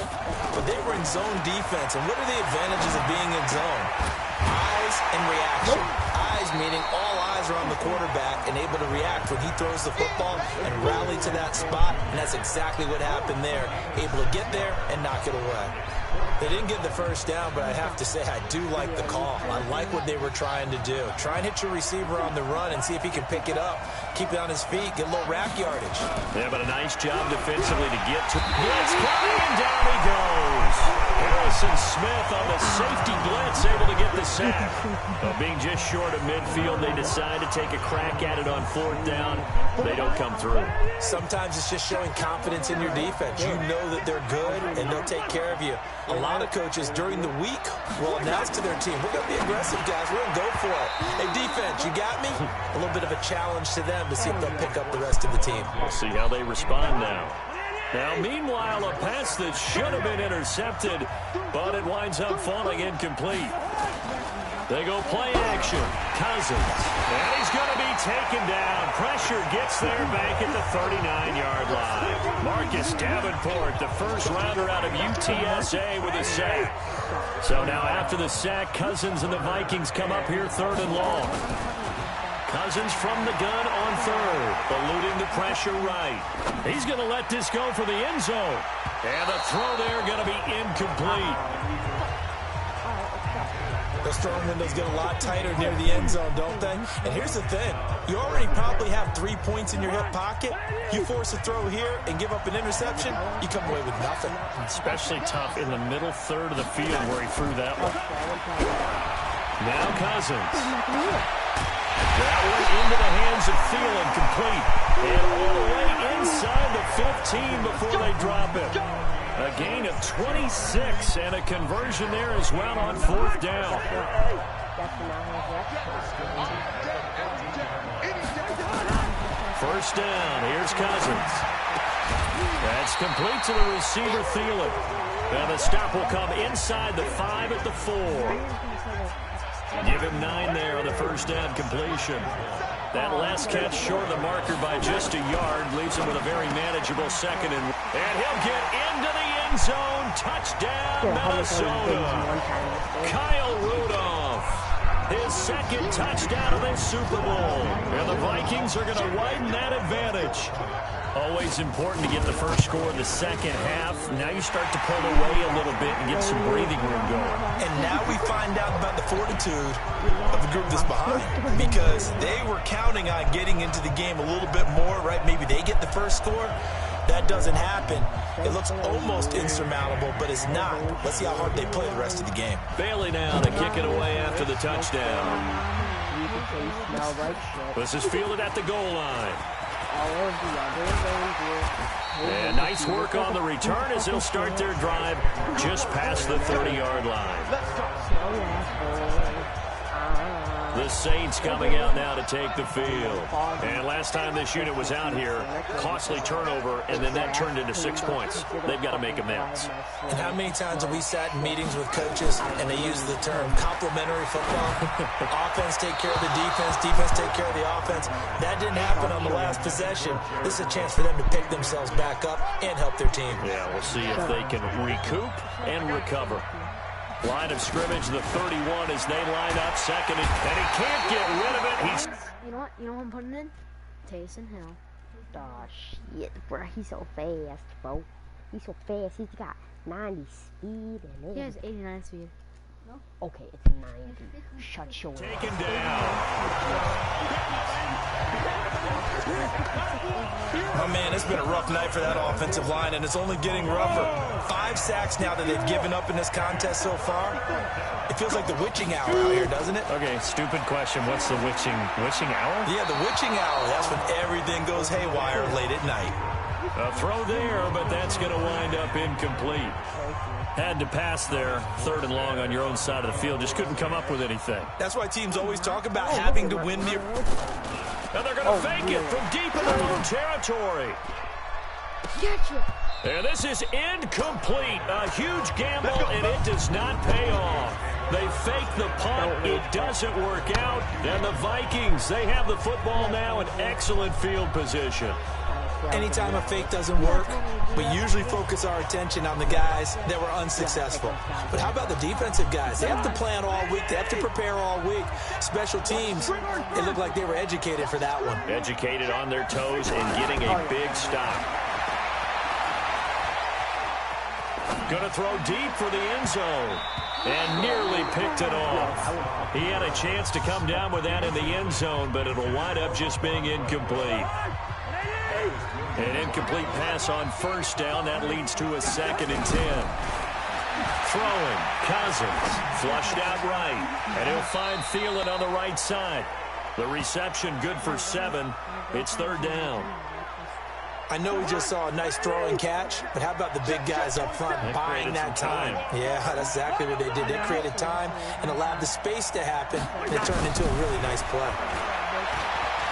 S4: but they were in zone defense. And what are the advantages of being in zone? Eyes and reaction. Eyes meaning all eyes are on the quarterback and able to react when he throws the football and rally to that spot. And that's exactly what happened there. Able to get there and knock it away. They didn't get the first down, but I have to say I do like the call. I like what they were trying to do. Try and hit your receiver on the run and see if he can pick it up. Keep it on his feet, get a little rack yardage.
S3: Yeah, but a nice job defensively to get to. Blitz coming, and down he goes. Harrison Smith on the safety blitz, able to get the sack. But being just short of midfield, they decide to take a crack at it on 4th down. They don't come through.
S4: Sometimes it's just showing confidence in your defense. You know that they're good, and they'll take care of you. A lot of coaches during the week will announce to their team, we're going to be aggressive, guys. We're going to go for it. Hey, defense, you got me? A little bit of a challenge to them to see if they'll pick up the rest of the team.
S3: We'll see how they respond now. Now, meanwhile, a pass that should have been intercepted, but it winds up falling incomplete. They go play action. Cousins. And he's going to be taken down. Pressure gets there back at the 39-yard line. Marcus Davenport, the first rounder out of UTSA with a sack. So now after the sack, Cousins and the Vikings come up here 3rd and long. Cousins from the gun on 3rd, eluding the pressure right. He's going to let this go for the end zone. And the throw there going to be incomplete.
S4: Those throwing windows get a lot tighter near the end zone, don't they? And here's the thing. You already probably have 3 points in your hip pocket. You force a throw here and give up an interception, you come away with nothing.
S3: Especially tough in the middle 3rd of the field where he threw that one. Now Cousins. That one into the hands of Thielen, complete. And all the way inside the 15 before they drop it. A gain of 26 and a conversion there as well on 4th down. First down, here's Cousins. That's complete to the receiver, Thielen. And the stop will come inside the 5 at the 4. Give him 9 there on the first down completion. That last catch short of the marker by just a yard leaves him with a very manageable 2nd and he'll get into the end zone. Touchdown, Minnesota. Kyle Rudolph. His 2nd touchdown of the Super Bowl. And the Vikings are going to widen that advantage. Always important to get the first score of the second half. Now you start to pull away a little bit and get some breathing room going.
S4: And now we find out about the fortitude of the group that's behind, because they were counting on getting into the game a little bit more, right? Maybe they get the first score. that doesn't happen, it looks almost insurmountable, but it's not. Let's see how hard they play the rest of the game.
S3: Bailey now to kick it away after the touchdown. This is fielded at the goal line. And nice work on the return as they'll start their drive just past the 30-yard line. The Saints coming out now to take the field. And last time this unit was out here, costly turnover, and then that turned into 6 points. They've got to make amends.
S4: And how many times have we sat in meetings with coaches and they use the term complementary football? Offense take care of the defense, defense take care of the offense. That didn't happen on the last possession. This is a chance for them to pick themselves back up and help their team.
S3: Yeah, we'll see if they can recoup and recover. Line of scrimmage, the 31 as they line up second, and he can't get rid of it.
S1: You know what? You know what I'm putting in? Taysom Hill.
S2: Oh, shit, bro. He's so fast, bro. He's so fast. He's got 90 speed and
S1: He has 89 speed.
S2: No? Okay, it's 90. Shut your mouth.
S3: Taken down.
S4: Oh, man, it's been a rough night for that offensive line, and it's only getting rougher. 5 sacks now that they've given up in this contest so far. It feels like the witching hour out here, doesn't it?
S3: Okay, stupid question. What's the witching hour?
S4: Yeah, the witching hour. That's when everything goes haywire late at night.
S3: A throw there, but that's going to wind up incomplete. Had to pass there, 3rd and long on your own side of the field. Just couldn't come up with anything.
S4: That's why teams always talk about having to win the...
S3: And they're going to fake it from deep in their own territory.
S1: Gotcha.
S3: And this is incomplete. A huge gamble, and it does not pay off. They fake the punt. It doesn't work out. And the Vikings, they have the football now in excellent field position.
S4: Anytime a fake doesn't work, we usually focus our attention on the guys that were unsuccessful. But how about the defensive guys? They have to plan all week. They have to prepare all week. Special teams, it looked like they were educated for that one.
S3: Educated on their toes and getting a big stop. Going to throw deep for the end zone. And nearly picked it off. He had a chance to come down with that in the end zone, but it'll wind up just being incomplete. An incomplete pass on 1st down. That leads to a 2nd and 10. Throwing. Cousins. Flushed out right. And he'll find Thielen on the right side. The reception good for 7. It's 3rd down.
S4: I know we just saw a nice throwing catch, but how about the big guys up front buying that time? Yeah, that's exactly what they did. They created time and allowed the space to happen, and it turned into a really nice play.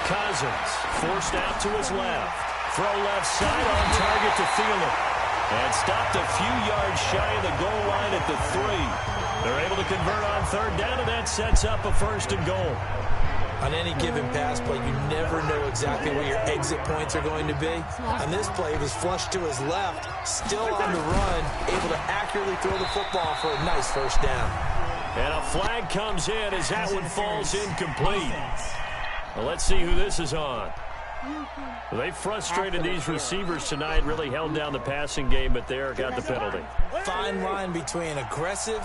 S3: Cousins forced out to his left. Throw left side on target to Thielen. And stopped a few yards shy of the goal line at the 3. They're able to convert on 3rd down, and that sets up a 1st and goal.
S4: On any given pass play, you never know exactly where your exit points are going to be. On this play, he was flushed to his left, still on the run, able to accurately throw the football for a nice 1st down.
S3: And a flag comes in as that one falls incomplete. Well, let's see who this is on. They frustrated these receivers tonight, really held down the passing game, but there got the penalty.
S4: Fine line between aggressive,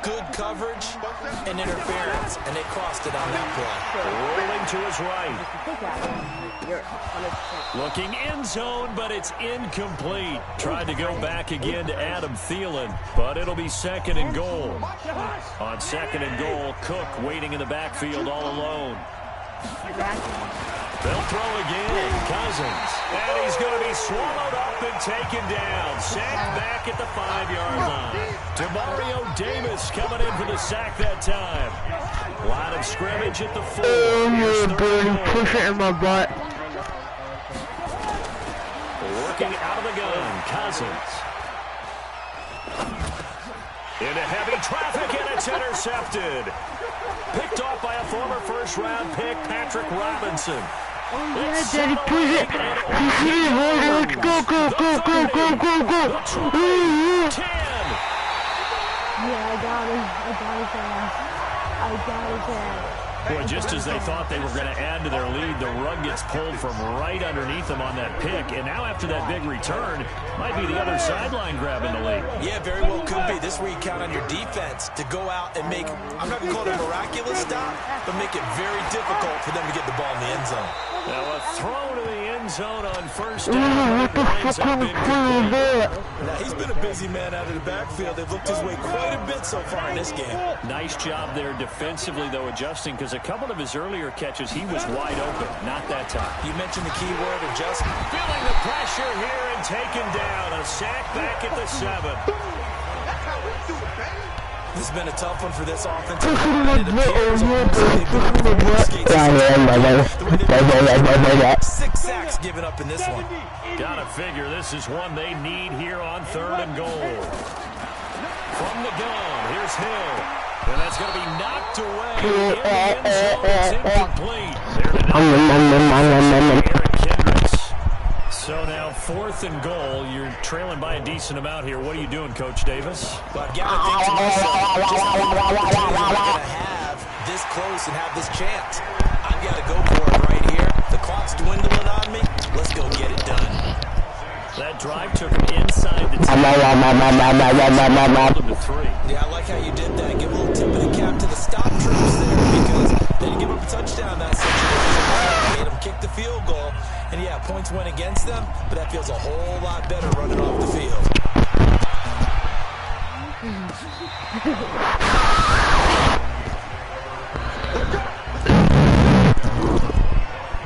S4: good coverage, and interference, and they crossed it on that
S3: play. Rolling to his right. Looking end zone, but it's incomplete. Tried to go back again to Adam Thielen, but it'll be 2nd and goal. On 2nd and goal, Cook waiting in the backfield all alone. They'll throw again. Cousins. And he's going to be swallowed up and taken down. Sacked back at the 5-yard line. Demario Davis coming in for the sack that time. Line of scrimmage at the 4.
S2: Oh, buddy, push it in my butt.
S3: Working out of the gun. Cousins. Into heavy traffic, and it's intercepted. Picked off by a former 1st-round pick, Patrick Robinson.
S2: Oh, yeah, Daddy, push it. Let's go, go, go, go, go, go, go.
S3: 10.
S2: Yeah, I got his ass.
S3: Boy, just as they thought they were going to add to their lead, the rug gets pulled from right underneath them on that pick. And now after that big return, might be the other sideline grabbing the lead.
S4: Yeah, very well could be. This is where you count on your defense to go out and make, I'm not going to call it a miraculous stop, but make it very difficult for them to get the ball in the end zone.
S3: Now a throw to the end zone on first down.
S4: Now, he's been a busy man out of the backfield. They've looked his way quite a bit so far in this game.
S3: Nice job there defensively, though, adjusting, because a couple of his earlier catches, he was wide open. Not that time.
S4: You mentioned the key word, adjustment.
S3: Feeling the pressure here and taken down. A sack back at the 7.
S5: That's how we do it, baby.
S4: This has been a tough one for this offensive line. It appears they've been 6 sacks given up in this one.
S3: Gotta figure this is one they need here on 3rd and goal. From the gun, here's Hill. And that's going to be knocked away in the end zone. It's incomplete. Eric Kendricks. So now 4th and goal. You're trailing by a decent amount here. What are you doing, Coach Davis?
S4: Well, I've got to think to myself, just how many opportunities am I going to have this close and have this chance? I've got to go for it right here. The clock's dwindling on me. Let's go get it done.
S3: That drive took him inside the 10. To 3.
S4: Yeah, I like how you did that. Give a little tip of the cap to the stop troops there, because they didn't give up a touchdown in that situation. Made them kick the field goal. And yeah, points went against them, but that feels a whole lot better running off the field.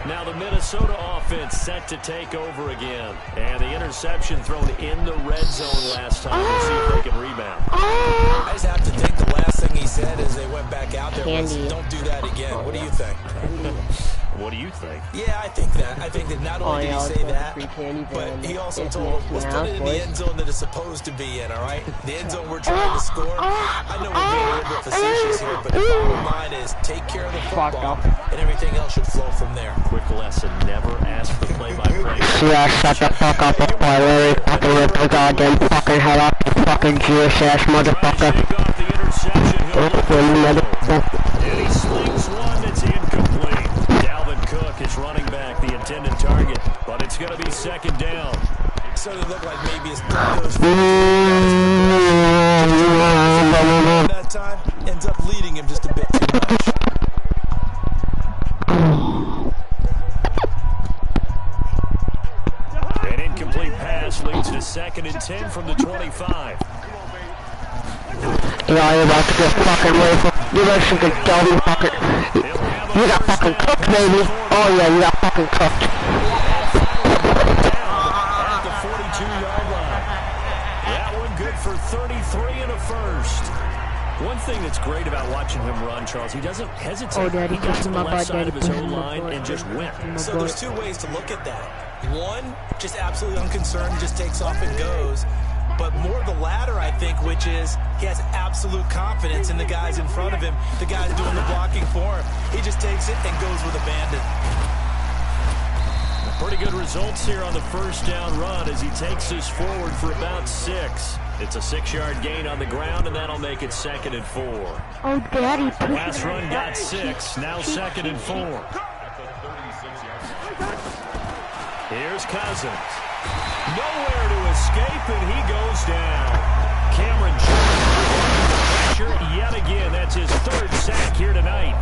S3: Now the Minnesota offense set to take over again. And the interception thrown in the red zone last time. We'll see if they can rebound.
S4: I just have to think the last thing he said as they went back out there was, don't do that again. What do you think?
S3: What do you think?
S4: Yeah, I think that. I think that not only did he say that, but he also told him, let's put it in the end zone that it's supposed to be in, all right? The end zone we're trying to score. I know we're being a little bit facetious here, but the bottom line is take care of the football, and everything else should flow from there.
S3: Quick lesson, never ask for play-by-play.
S2: Yeah, shut the fuck up before I really fucking rip the goddamn fucking head off, you fucking Jewish-ass motherfucker.
S3: Shake off the interception. And he slings one that's incomplete. Dalvin Cook is running back, the intended target, but it's going to be 2nd down.
S4: It sort of looked like maybe his thumb goes that time, ends up leading him just a bit too much.
S3: An incomplete pass leads to 2nd and 10 from the 25.
S2: Yeah, you're about to get fucking away from you guys should get Dalvin fucking. You got fucking cooked, baby. Oh yeah, you got fucking cooked.
S3: At the 42-yard line. That one good for 33 and a first. One thing that's great about watching him run, Charles, he doesn't hesitate.
S2: Oh, Daddy,
S3: he got to the left side
S2: Daddy,
S3: of his own line and just went.
S4: So there's 2 ways to look at that. One, just absolutely unconcerned, just takes off and goes. But more the latter, I think, which is he has absolute confidence in the guys in front of him, the guys doing the blocking for him. He just takes it and goes with abandon.
S3: Pretty good results here on the first down run as he takes this forward for about 6. It's a 6-yard gain on the ground, and that'll make it 2nd and 4.
S2: Oh, Daddy.
S3: Last run got 6, now 2nd and 4. Here's Cousins. Nowhere to escape, and he goes down. Cameron Jordan pressure yet again. That's his 3rd sack here tonight.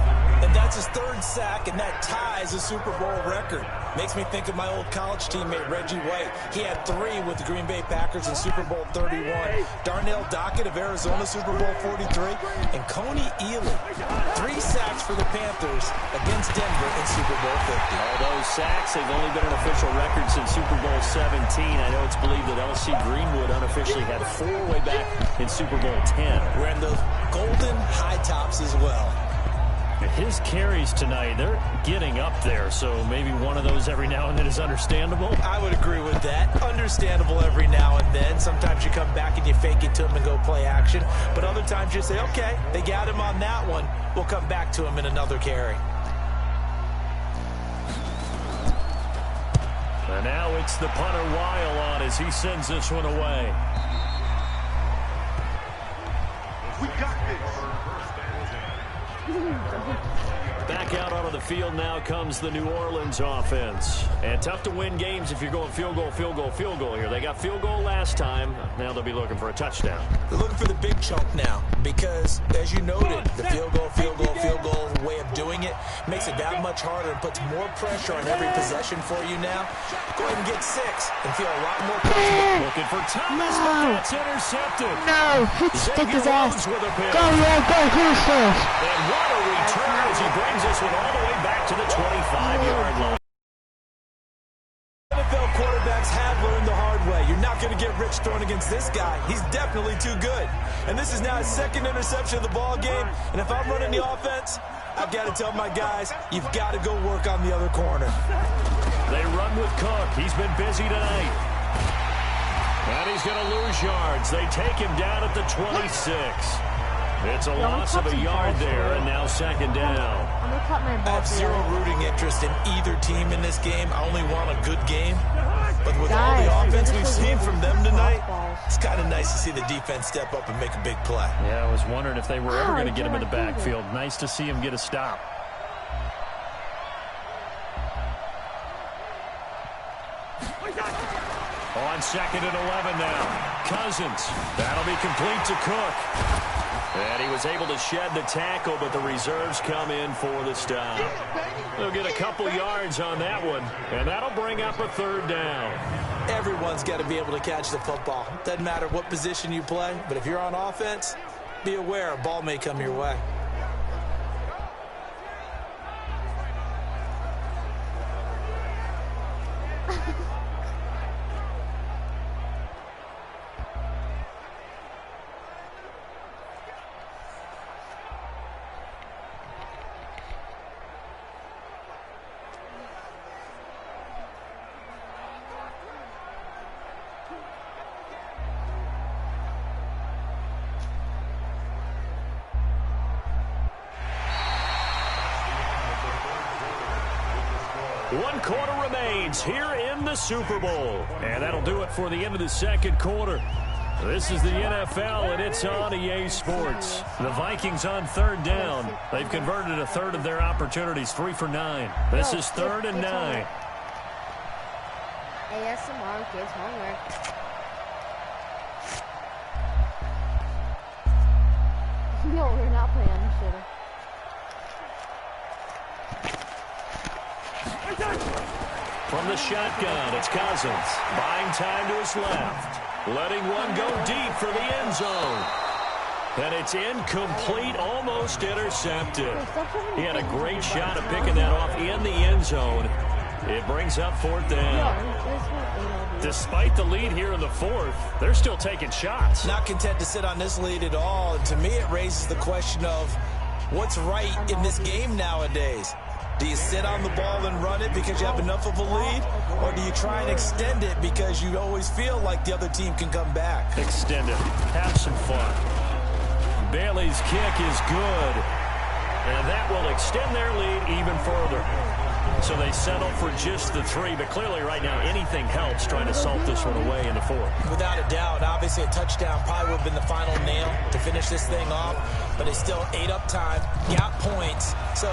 S4: And that's his 3rd sack, and that ties a Super Bowl record. Makes me think of my old college teammate, Reggie White. He had 3 with the Green Bay Packers in Super Bowl 31. Darnell Dockett of Arizona, Super Bowl 43. And Coney Ealy, 3 sacks for the Panthers against Denver in Super Bowl 50.
S3: All those sacks, they've only been an official record since Super Bowl 17. I know it's believed that L.C. Greenwood unofficially had 4 way back in Super Bowl 10.
S4: Wearing those golden high tops as well.
S3: His carries tonight, they're getting up there, so maybe one of those every now and then is understandable.
S4: I would agree with that. Understandable every now and then. Sometimes you come back and you fake it to him and go play action. But other times you say, okay, they got him on that one. We'll come back to him in another carry.
S3: And now it's the punter Weil on as he sends this one away.
S5: We got this.
S3: Back out onto the field now comes the New Orleans offense. And tough to win games if you're going field goal, field goal, field goal here. They got field goal last time. Now they'll be looking for a touchdown.
S4: They're looking for the big chunk now because, as you noted, the field goal, field goal, field goal way of doing it makes it that much harder and puts more pressure on every possession for you now. Go ahead and get 6 and feel a lot more comfortable.
S3: Looking for Thomas, but that's intercepted.
S2: No, stick his ass. Go,
S3: And
S2: go, Houston.
S3: what a return as he brings this one all the way back to the 25-yard line.
S4: NFL quarterbacks have learned the hard way. You're not going to get rich throwing against this guy. He's definitely too good. And this is now his 2nd interception of the ball game. And if I'm running the offense, I've got to tell my guys, you've got to go work on the other corner.
S3: They run with Cook. He's been busy tonight. And he's going to lose yards. They take him down at the 26. It's a loss of a yard there, and now 2nd down.
S1: I'm going to cut my ball.
S4: I have zero rooting interest in either team in this game. I only want a good game. But with all the offense we've seen from them tonight, it's kind of nice to see the defense step up and make a big play.
S3: Yeah, I was wondering if they were ever going to get him in the backfield. Nice to see him get a stop. On 2nd and 11 now. Cousins. That'll be complete to Cook. And he was able to shed the tackle, but the reserves come in for the stop. They'll get a couple yards on that one, and that'll bring up a 3rd down.
S4: Everyone's got to be able to catch the football. Doesn't matter what position you play, but if you're on offense, be aware a ball may come your way.
S3: One quarter remains here in the Super Bowl. And that'll do it for the end of the 2nd quarter. This is the NFL, and it's on EA Sports. The Vikings on 3rd down. They've converted a 1/3 of their opportunities, 3 for 9. This is 3rd and 9.
S1: ASMR kids homework. No, we're not playing on the shitter.
S3: From the shotgun, it's Cousins. Buying time to his left. Letting one go deep for the end zone. And it's incomplete, almost intercepted. He had a great shot at picking that off in the end zone. It brings up 4th down. Despite the lead here in the 4th, they're still taking shots.
S4: Not content to sit on this lead at all. And to me, it raises the question of what's right in this game nowadays. Do you sit on the ball and run it because you have enough of a lead? Or do you try and extend it because you always feel like the other team can come back?
S3: Extend it. Have some fun. Bailey's kick is good. And that will extend their lead even further. So they settle for just the 3. But clearly right now anything helps trying to salt this one away in the 4th.
S4: Without a doubt. Obviously a touchdown probably would have been the final nail to finish this thing off. But they still ate up time, got points. So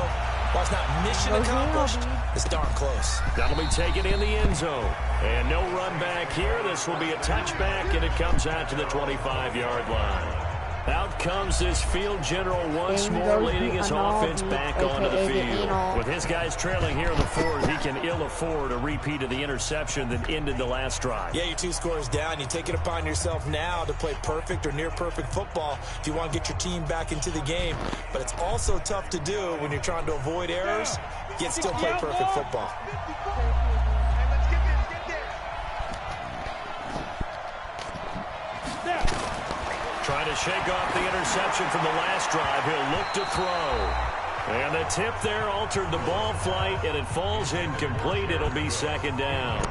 S4: while it's not mission accomplished, it's darn close.
S3: That'll be taken in the end zone. And no run back here. This will be a touchback, and it comes out to the 25-yard line. Out comes this field general once more, leading his offense back onto the field. With his guys trailing here in the 4th, he can ill afford a repeat of the interception that ended the last drive.
S4: Yeah, you're 2 scores down. You take it upon yourself now to play perfect or near-perfect football if you want to get your team back into the game. But it's also tough to do when you're trying to avoid errors, yet still play perfect football.
S3: Trying to shake off the interception from the last drive. He'll look to throw. And the tip there altered the ball flight, and it falls incomplete. It'll be 2nd down.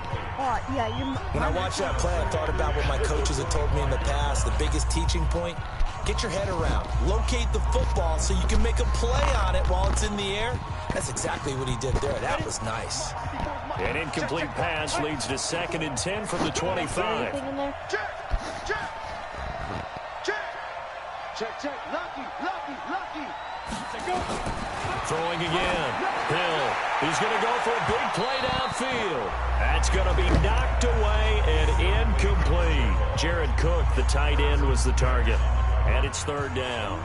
S4: When I watched that play, I thought about what my coaches had told me in the past. The biggest teaching point, get your head around. Locate the football so you can make a play on it while it's in the air. That's exactly what he did there. That was nice.
S3: An incomplete pass leads to 2nd and 10 from the 25.
S5: Check. Lucky.
S3: Throwing again. Hill. He's going to go for a big play downfield. That's going to be knocked away and incomplete. Jared Cook, the tight end, was the target. And it's third down.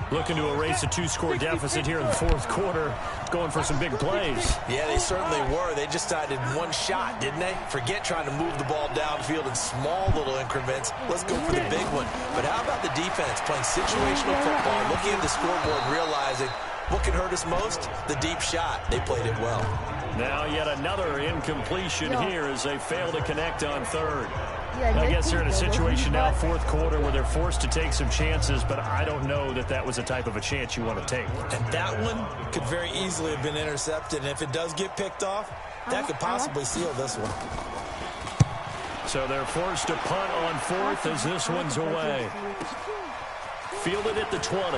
S3: Looking to erase a two-score deficit here in the fourth quarter. Going for some big plays.
S4: Yeah, they certainly were. They just decided one shot, didn't they? Forget trying to move the ball downfield in small little increments. Let's go for the big one. But how about the defense playing situational football, looking at the scoreboard, realizing what can hurt us most? The deep shot. They played it well.
S3: Now yet another incompletion here as they fail to connect on third. I guess they're in a situation now, fourth quarter, where they're forced to take some chances, but I don't know that that was the type of a chance you want to take.
S4: And that one could very easily have been intercepted, and if it does get picked off, that could possibly seal this one.
S3: So they're forced to punt on fourth as this one's away. Fielded at the 20.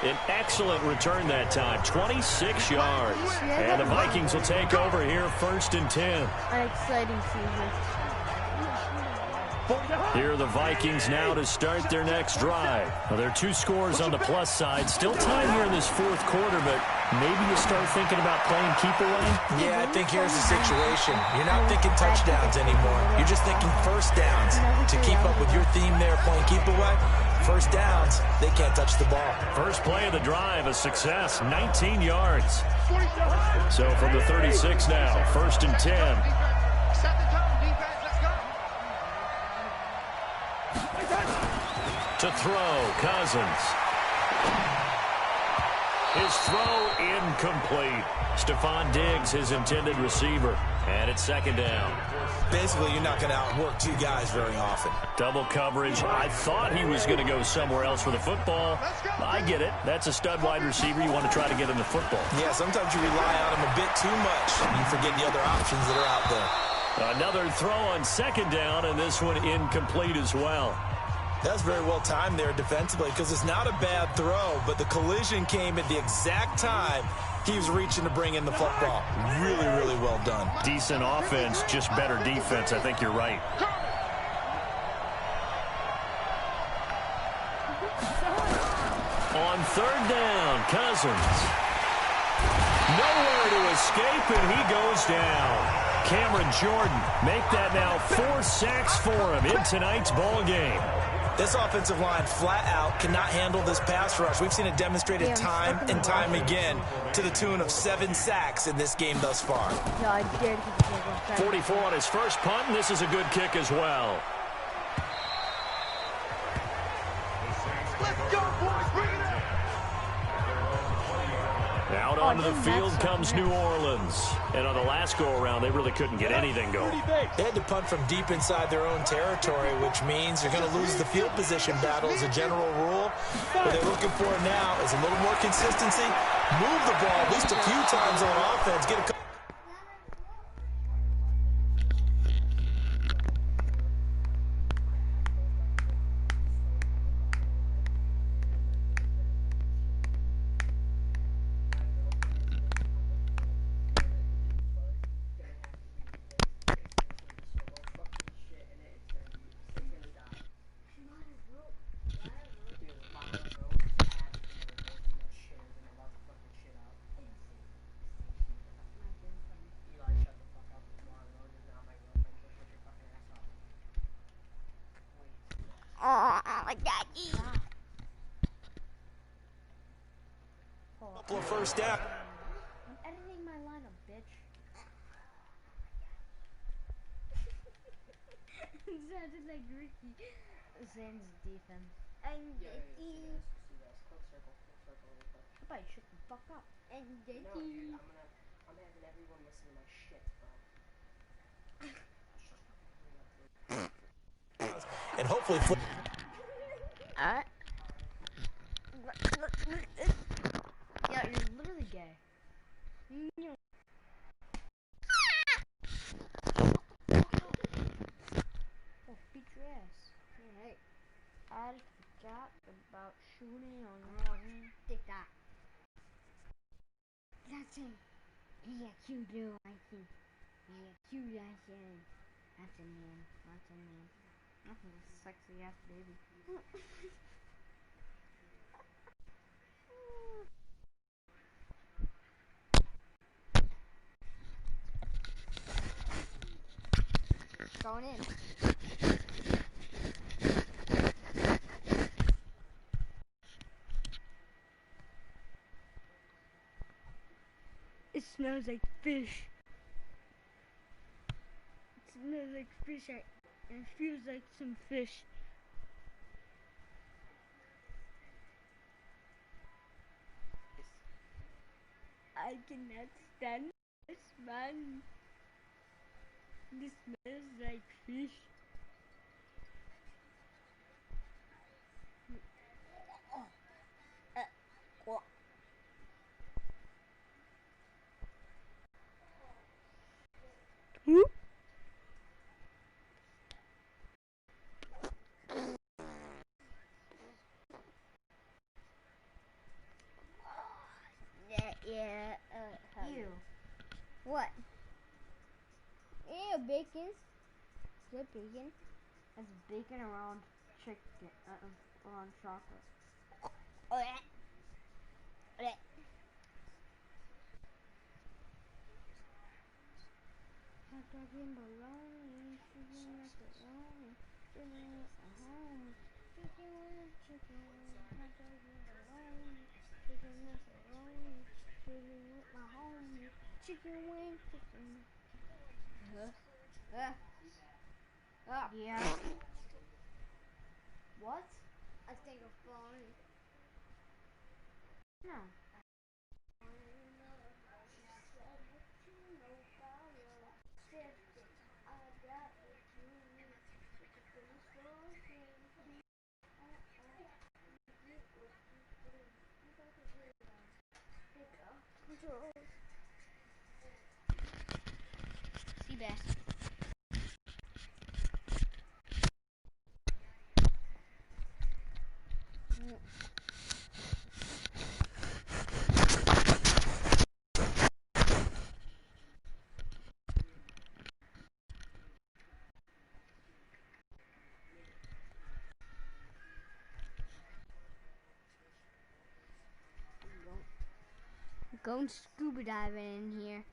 S3: An excellent return that time, 26 yards. And the Vikings will take over here, 1st and 10.
S1: An exciting season.
S3: Here are the Vikings now to start their next drive. Well, there are 2 scores on the plus side. Still time here in this fourth quarter, but maybe you start thinking about playing keep away?
S4: Yeah, I think here's the situation. You're not thinking touchdowns anymore. You're just thinking first downs. To keep up with your theme there, playing keep away, first downs, they can't touch the ball.
S3: First play of the drive, a success, 19 yards. So from the 36 now, 1st and 10. To throw, Cousins. His throw incomplete. Stephon Diggs, his intended receiver. And it's 2nd down.
S4: Basically, you're not going to outwork 2 guys very often.
S3: Double coverage. I thought he was going to go somewhere else for the football. I get it. That's a stud wide receiver. You want to try to get him the football.
S4: Yeah, sometimes you rely on him a bit too much. You forget the other options that are out there.
S3: Another throw on 2nd down, and this one incomplete as well.
S4: That's very well timed there defensively because it's not a bad throw, but the collision came at the exact time he was reaching to bring in the football. Really, really well done.
S3: Decent offense, just better defense. I think you're right. On 3rd down, Cousins. Nowhere to escape, and he goes down. Cameron Jordan, make that now 4 sacks for him in tonight's ball game.
S4: This offensive line flat out cannot handle this pass rush. We've seen it demonstrated time and time again to the tune of 7 sacks in this game thus far.
S3: 44 on his first punt, and this is a good kick as well. Out onto the field comes New Orleans. And on the last go-around, they really couldn't get anything going.
S4: They had to punt from deep inside their own territory, which means you're going to lose the field position battle as a general rule. What they're looking for now is a little more consistency. Move the ball at least a few times on offense. Get a couple. First down.
S1: I'm editing my lineup, bitch. It sounded like Ricky. Zane's defense. And Ricky. Somebody shut the fuck up. And Ricky. No, dude, I'm having everyone listen to my shit, bro.
S4: And hopefully.
S1: Alright. Yeah, you're literally gay. Oh, beat your ass. Alright. I forgot about shooting on TikTok. That's it. Yeah, cute dude, I think. Yeah, cute, I think. That's a man. That's a man. Nothing, a sexy ass baby. Going in. It smells like fish. It smells like fish and it feels like some fish. I cannot stand this, man. This smells like fish. Whoop. Yeah, ew. What? Ew, bacon. Is that bacon? That's bacon around chicken, around chocolate. Hot dog and bologna, chicken macaroni, chicken at home, chicken with chicken, hot dog and bologna, chicken macaroni, chicken with my homie, chicken with chicken. Yeah. What? I think I'm funny. No. Sea bass. Going scuba diving in here.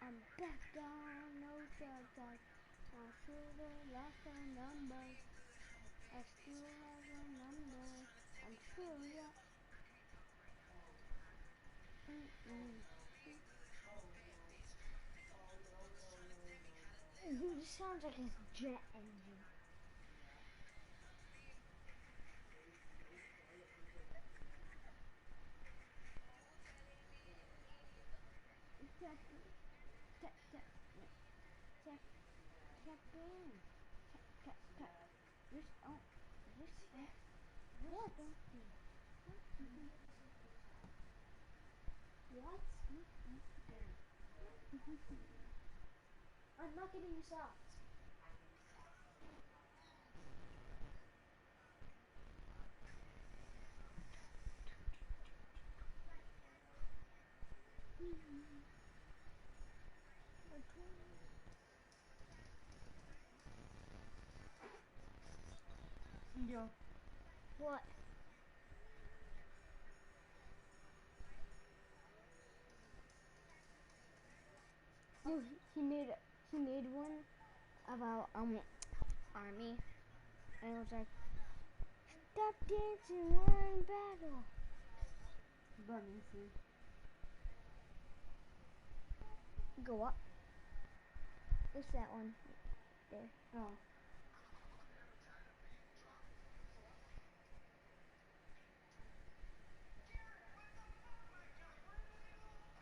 S1: I'm back down, no subtype. I should have lost a number. I still have a number. I'm sure, yeah. This sounds like a jet engine. Tap, tap, tap, tap, tap in. Tap, tap. This, oh, this, what? What? I'm not getting you soft. Yo. What? No, he made one about army, and it was like, stop dancing, we're in battle. Let me see. Go up. It's that one there. Oh.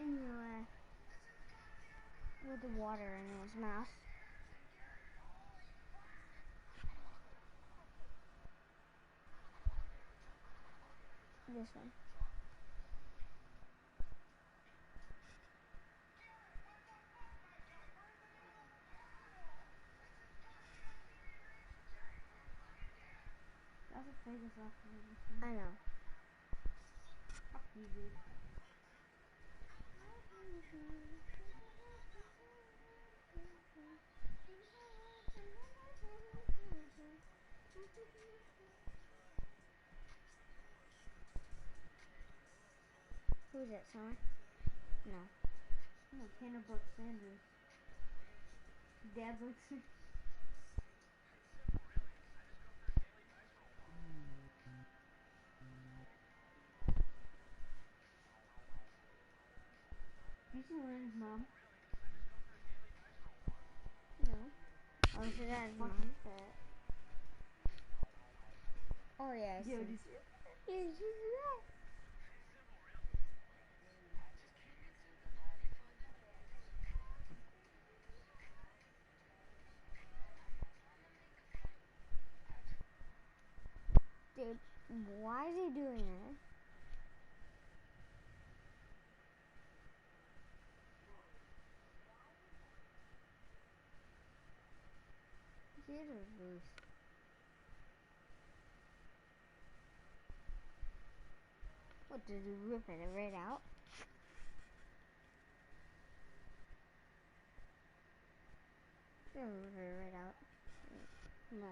S1: Anyway, with the water in his mouth. This one. That's a Vegas off. I know. Fuck you, dude. Who's that, Summer? No. No, Tanner Brooks Sanders. Dad looks. You see Lauren's mom? No. Oh, so that's mom. Oh, yeah. Yo, did you see that? Dude, why is he doing that? He's loose. What, did he rip it right out? Rip it right out. No.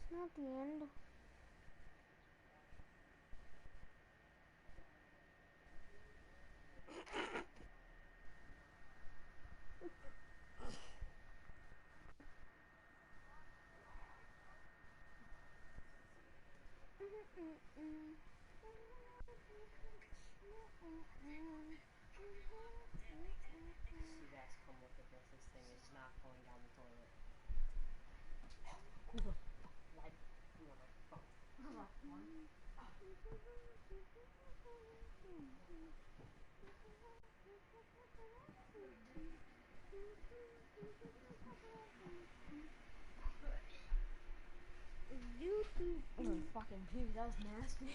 S1: It's not the end.
S6: See that's come with it. This thing is not going down the toilet. Who the fuck? Why do you want my phone?
S1: Oh, fucking puke, that was nasty.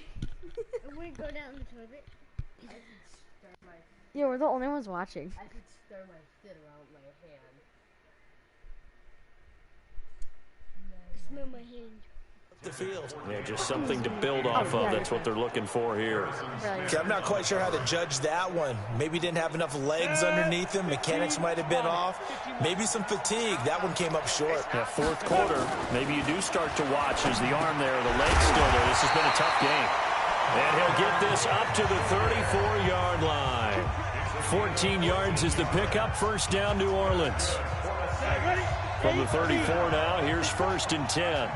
S1: Would it go down the toilet?
S6: I could stir my...
S1: Yeah, we're the only ones watching.
S6: I could stir my shit around my hand.
S1: Smell my hand.
S4: The field.
S3: Yeah, just something to build off of. That's what they're looking for here.
S4: Okay, I'm not quite sure how to judge that one. Maybe didn't have enough legs underneath him. Mechanics might have been off. Maybe some fatigue. That one came up short.
S3: Yeah, fourth quarter, maybe you do start to watch as the arm there, the leg's still there. This has been a tough game. And he'll get this up to the 34-yard line. 14 yards is the pickup. First down, New Orleans. From the 34 now, here's 1st and 10.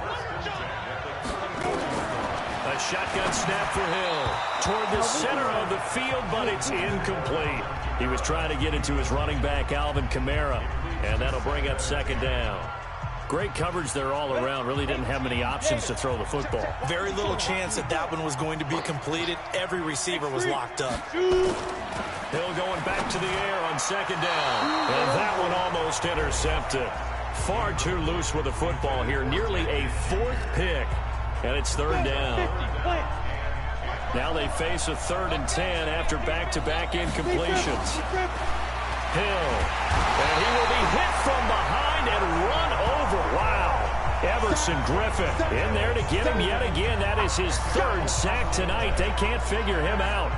S3: A shotgun snap for Hill toward the center of the field, but it's incomplete. He was trying to get it to his running back, Alvin Kamara, and that'll bring up 2nd down. Great coverage there all around. Really didn't have many options to throw the football.
S4: Very little chance that that one was going to be completed. Every receiver was locked up.
S3: Hill going back to the air on 2nd down, and that one almost intercepted. Far too loose with the football here. Nearly a 4th pick. And it's 3rd down. Now they face a 3rd and 10 after back-to-back incompletions. Hill. And he will be hit from behind and run over. Wow. Everson Griffin in there to get him yet again. That is his 3rd sack tonight. They can't figure him out.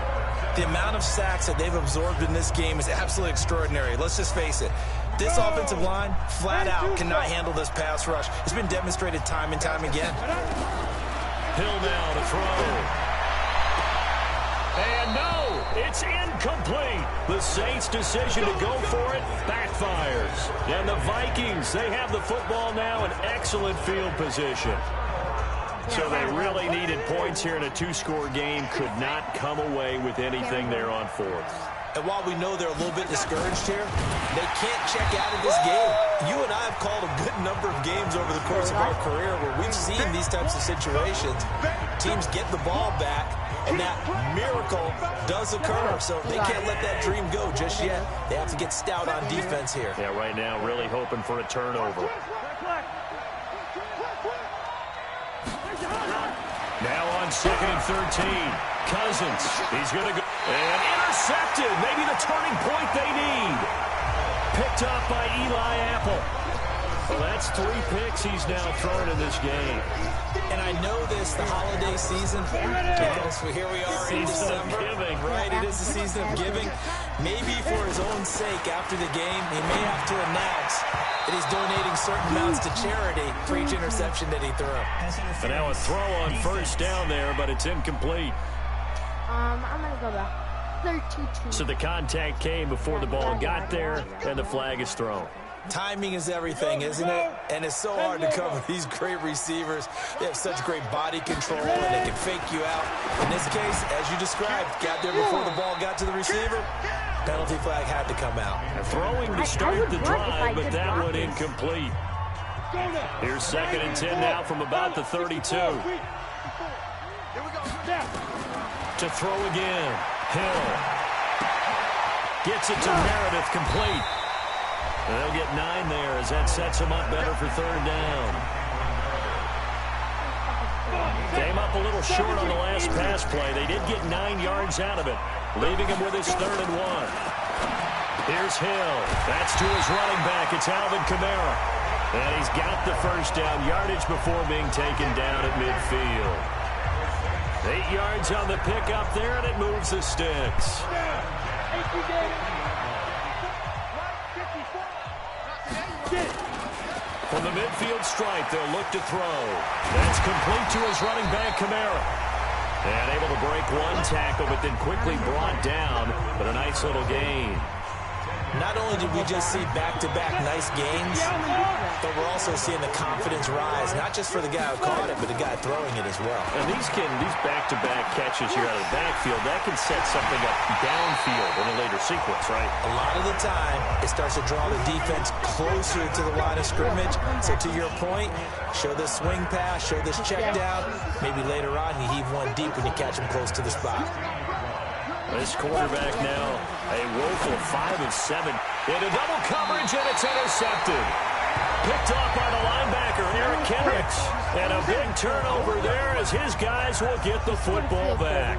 S4: The amount of sacks that they've absorbed in this game is absolutely extraordinary. Let's just face it. This offensive line, flat out, cannot handle this pass rush. It's been demonstrated time and time again.
S3: Hill now to throw. And no, it's incomplete. The Saints' decision to go for it backfires. And the Vikings, they have the football now in excellent field position. So they really needed points here in a 2-score game. Could not come away with anything there on 4th.
S4: And while we know they're a little bit discouraged here, they can't check out of this game. You and I have called a good number of games over the course of our career where we've seen these types of situations. Teams get the ball back, and that miracle does occur. So they can't let that dream go just yet. They have to get stout on defense here.
S3: Yeah, right now really hoping for a turnover. Now on 2nd and 13. Cousins. He's going to go. And intercepted. Maybe the turning point they need. Picked up by Eli Apple. Well, that's 3 picks he's now thrown in this game.
S4: And I know this, the holiday season, because here we are in December, right? It is the season of giving. Maybe for his own sake, after the game, he may have to announce that he's donating certain amounts to charity for each interception that he threw.
S3: And now a throw on 1st down there, but it's incomplete.
S1: I'm going to go back. 32.
S3: So the contact came before the ball got there, and the flag is thrown.
S4: Timing is everything, isn't it? And it's so hard to cover these great receivers. They have such great body control, and they can fake you out. In this case, as you described, got there before the ball got to the receiver. Penalty flag had to come out.
S3: Throwing to start the drive, but that one incomplete. Here's 2nd and 10 now from about the 32. To throw again. Hill. Gets it to Meredith, complete. They'll get 9 there as that sets them up better for 3rd down. Came up a little short on the last pass play. They did get 9 yards out of it, leaving him with his 3rd and 1. Here's Hill. That's to his running back. It's Alvin Kamara. And he's got the 1st down yardage before being taken down at midfield. 8 yards on the pickup there, and it moves the sticks. From the midfield stripe, they'll look to throw. That's complete to his running back, Kamara. And able to break 1 tackle, but then quickly brought down. But a nice little gain.
S4: Not only did we just see back-to-back nice gains, but we're also seeing the confidence rise, not just for the guy who caught it, but the guy throwing it as well.
S3: And these back-to-back catches here out of the backfield, that can set something up downfield in a later sequence, right?
S4: A lot of the time, it starts to draw the defense closer to the line of scrimmage. So to your point, show this swing pass, show this check down. Maybe later on you heave one deep when you catch him close to the spot.
S3: This quarterback now, a woeful 5 of 7. Into double coverage, and it's intercepted. Picked off by the linebacker, Eric Kendricks. And a big turnover there as his guys will get the football back.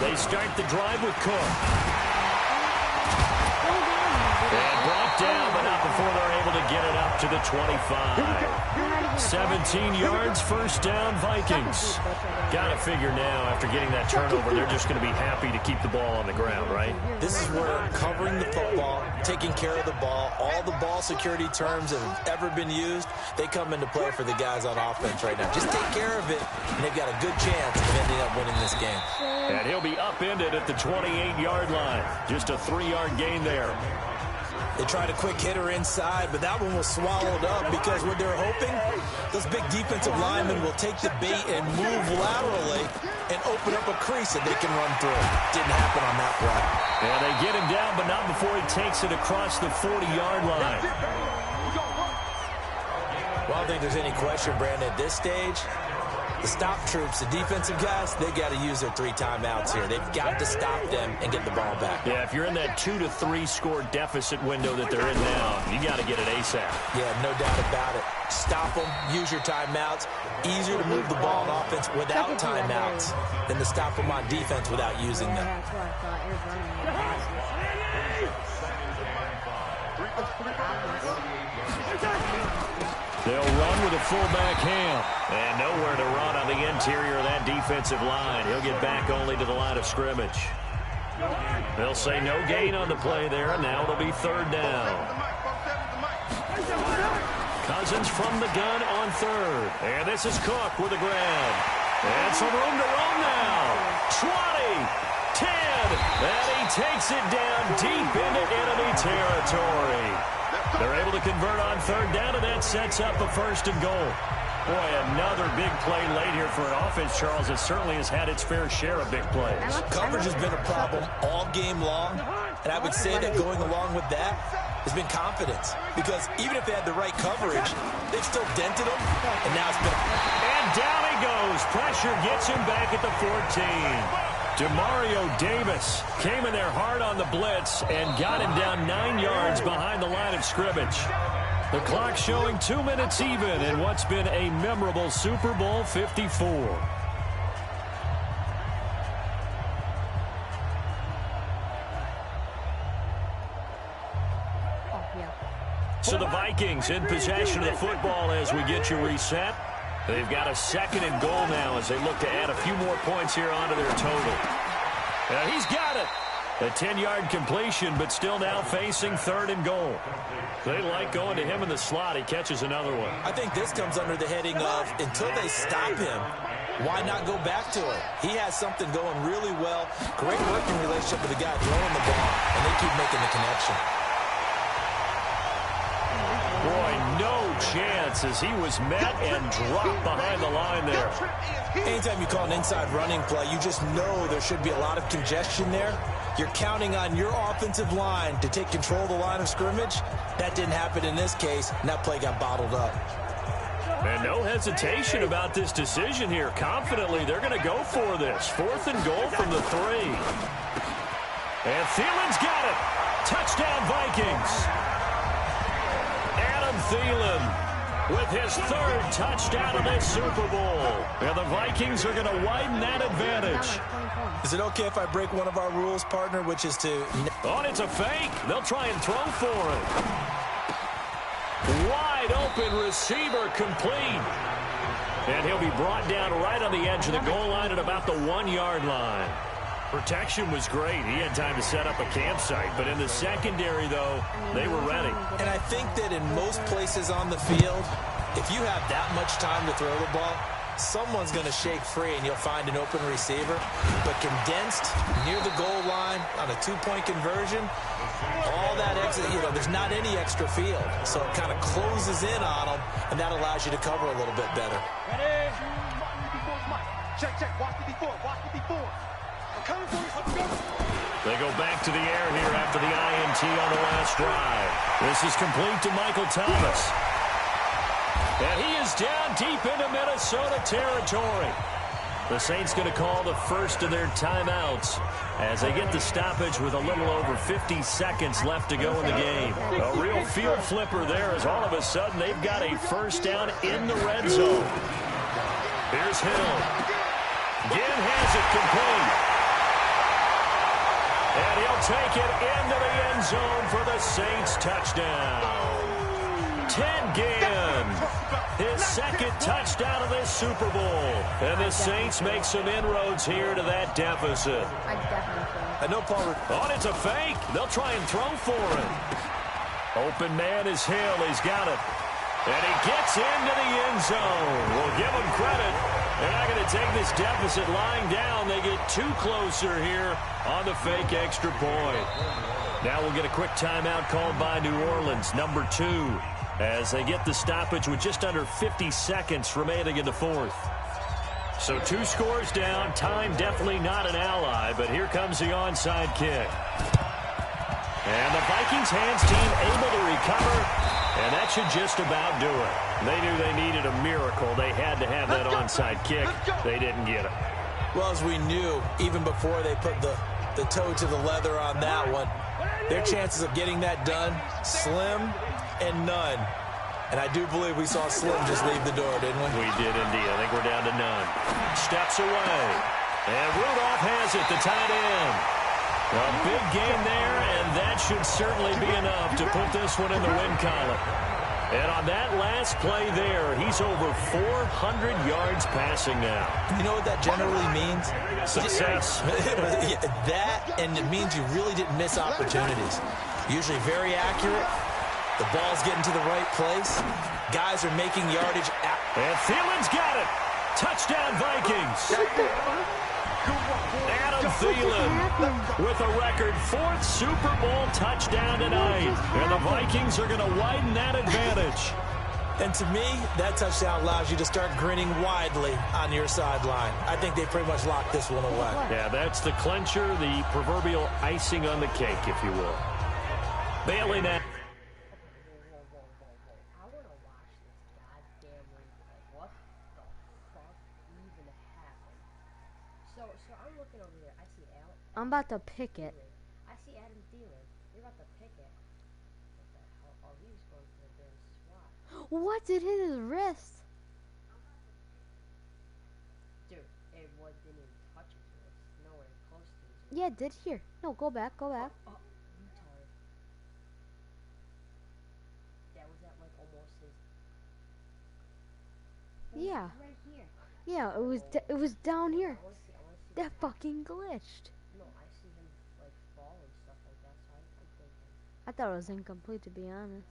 S3: They start the drive with Cook. And brought down, but not before they're able to get it up to the 25. 17 yards, 1st down, Vikings. Got to figure now, after getting that turnover, they're just going to be happy to keep the ball on the ground, right?
S4: This is where covering the football, taking care of the ball, all the ball security terms that have ever been used, they come into play for the guys on offense right now. Just take care of it, and they've got a good chance of ending up winning this game.
S3: And he'll be upended at the 28-yard line. Just a 3-yard gain there.
S4: They tried a quick hitter inside, but that one was swallowed up because what they're hoping, those big defensive linemen will take the bait and move laterally and open up a crease that they can run through. Didn't happen on that play.
S3: And they get him down, but not before he takes it across the 40-yard line.
S4: Well, I don't think there's any question, Brandon, at this stage. The stop troops, the defensive guys, they got to use their 3 timeouts here. They've got to stop them and get the ball back.
S3: Yeah, if you're in that 2 to 3 score deficit window that they're in now, you got to get it ASAP.
S4: Yeah, no doubt about it. Stop them, use your timeouts. Easier to move the ball on offense without timeouts than to stop them on defense without using them.
S3: They'll run with a fullback Ham. And nowhere to run on the interior of that defensive line. He'll get back only to the line of scrimmage. They'll say no gain on the play there, and now it'll be 3rd down. Cousins from the gun on 3rd. And this is Cook with a grab. And some room to run now. 20, 10, and he takes it down deep into enemy territory. They're able to convert on 3rd down, and that sets up a 1st and goal. Boy, another big play late here for an offense, Charles, that certainly has had its fair share of big plays.
S4: Coverage has been a problem all game long, and I would say that going along with that has been confidence. Because even if they had the right coverage, they've still dented them, and now it's been...
S3: And down he goes. Pressure gets him back at the 14. Demario Davis came in there hard on the blitz and got him down 9 yards behind the line of scrimmage. The clock showing 2 minutes even in what's been a memorable Super Bowl 54. So the Vikings in possession of the football as we get you reset. They've got a 2nd and goal now as they look to add a few more points here onto their total. He's got it. A 10-yard completion, but still now facing 3rd and goal. They like going to him in the slot. He catches another one.
S4: I think this comes under the heading of, until they stop him, why not go back to it? He has something going really well. Great working relationship with the guy throwing the ball, and they keep making the connection.
S3: Boy, no chance as he was met and dropped behind the line there.
S4: Anytime you call an inside running play, you just know there should be a lot of congestion there. You're counting on your offensive line to take control of the line of scrimmage. That didn't happen in this case, and that play got bottled up.
S3: And no hesitation about this decision here. Confidently, they're going to go for this. 4th and goal from the 3. And Thielen's got it. Touchdown, Vikings. Adam Thielen with his 3rd touchdown of this Super Bowl. And the Vikings are going to widen that advantage.
S4: Is it okay if I break one of our rules, partner, which is to...
S3: Oh, it's a fake. They'll try and throw for it. Wide open receiver complete. And he'll be brought down right on the edge of the goal line at about the 1-yard line. Protection was great. He had time to set up a campsite. But in the secondary, though, they were ready.
S4: And I think that in most places on the field, if you have that much time to throw the ball, someone's going to shake free and you'll find an open receiver. But condensed near the goal line on a 2-point conversion, all that exit, there's not any extra field. So it kind of closes in on them, and that allows you to cover a little bit better.
S5: Ready? Check, check. Watch the D4. Watch the D4. I'm coming for you. Let's go.
S3: They go back to the air here after the INT on the last drive. This is complete to Michael Thomas. And he is down deep into Minnesota territory. The Saints going to call the first of their timeouts as they get the stoppage with a little over 50 seconds left to go in the game. A real field flipper there as all of a sudden they've got a first down in the red zone. Here's Hill. Ginn has it complete. And he'll take it into the end zone for the Saints touchdown. Ted Ginn, his 2nd touchdown of this Super Bowl. And the Saints make some inroads here to that deficit.
S4: I know, Paul.
S3: Oh, it's a fake. They'll try and throw for it. Open man is Hill. He's got it. And he gets into the end zone. We'll give him credit. They're not going to take this deficit lying down. They get too closer here on the fake extra point. Now we'll get a quick timeout called by New Orleans, number 2, as they get the stoppage with just under 50 seconds remaining in the 4th. So 2 scores down. Time definitely not an ally, but here comes the onside kick. And the Vikings hands team able to recover. And that should just about do it. They knew they needed a miracle. They had to have that onside kick. They didn't get it.
S4: Well, as we knew, even before they put the toe to the leather on that one, their chances of getting that done, slim and none. And I do believe we saw Slim just leave the door, didn't we?
S3: We did indeed. I think we're down to none. Steps away. And Rudolph has it, the tight end. A big gain there, and that should certainly be enough to put this one in the win column. And on that last play there, he's over 400 yards passing now.
S4: You know what that generally means?
S3: Success.
S4: That, and it means you really didn't miss opportunities. Usually very accurate. The ball's getting to the right place. Guys are making yardage.
S3: And Thielen's got it. Touchdown, Vikings. Adam Thielen with a record 4th Super Bowl touchdown tonight. And the Vikings are going to widen that advantage.
S4: And to me, that touchdown allows you to start grinning widely on your sideline. I think they pretty much locked this one away.
S3: Yeah, that's the clincher, the proverbial icing on the cake, if you will. Bailey now.
S6: I want to watch this goddamn replay. What the fuck even happened? So I'm looking over there. I see Al.
S1: I'm about to pick it.
S6: I see Adam Thielen. You're about to pick it. What the hell? Oh, he was going for a damn swat.
S1: What did hit his wrist?
S6: Dude, it didn't even touch his wrist. Nowhere close to his wrist.
S1: Yeah, it did here. No, go back, go back.
S6: Oh, retard. That was at like almost his.
S1: Yeah.
S6: Right here.
S1: Yeah, it was down here.
S6: I want to see
S1: That fucking glitched.
S6: No, I see him like fall and stuff like that, so I'm thinking.
S1: I thought it was incomplete, to be honest.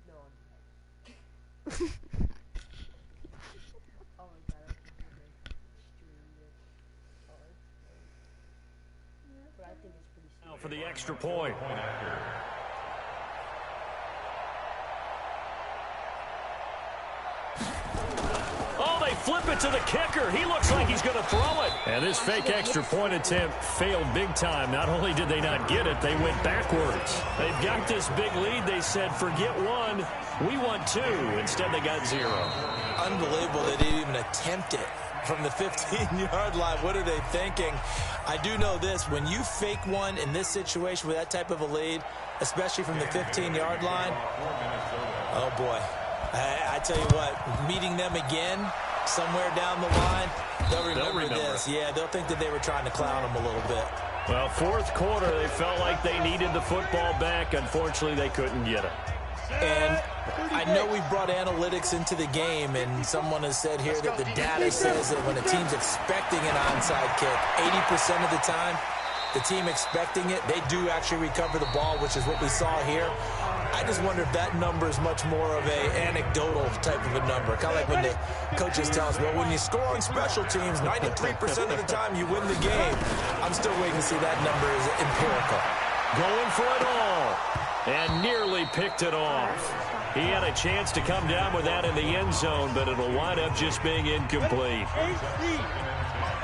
S6: No, I'm oh my god, I can hear him streaming it. But I think it's pretty
S3: Now for the extra point. Oh, they flip it to the kicker. He looks like he's going to throw it. And this fake extra point attempt failed big time. Not only did they not get it, they went backwards. They've got this big lead. They said, forget one, we want two. Instead, they got zero.
S4: Unbelievable they didn't even attempt it from the 15-yard line. What are they thinking? I do know this. When you fake one in this situation with that type of a lead, especially from the 15-yard line, oh, boy. I tell you what, meeting them again somewhere down the line, they'll remember this. Yeah, they'll think that they were trying to clown them a little bit.
S3: Well, fourth quarter, they felt like they needed the football back. Unfortunately, they couldn't get it.
S4: And I know we brought analytics into the game, and someone has said here that the data says that when a team's expecting an onside kick, 80% of the time, the team expecting it, they do actually recover the ball, which is what we saw here. I just wonder if that number is much more of a anecdotal type of a number. Kind of like when the coaches tell us, well, when you score on special teams, 93% of the time you win the game. I'm still waiting to see that number is empirical.
S3: Going for it all. And nearly picked it off. He had a chance to come down with that in the end zone, but it'll wind up just being incomplete.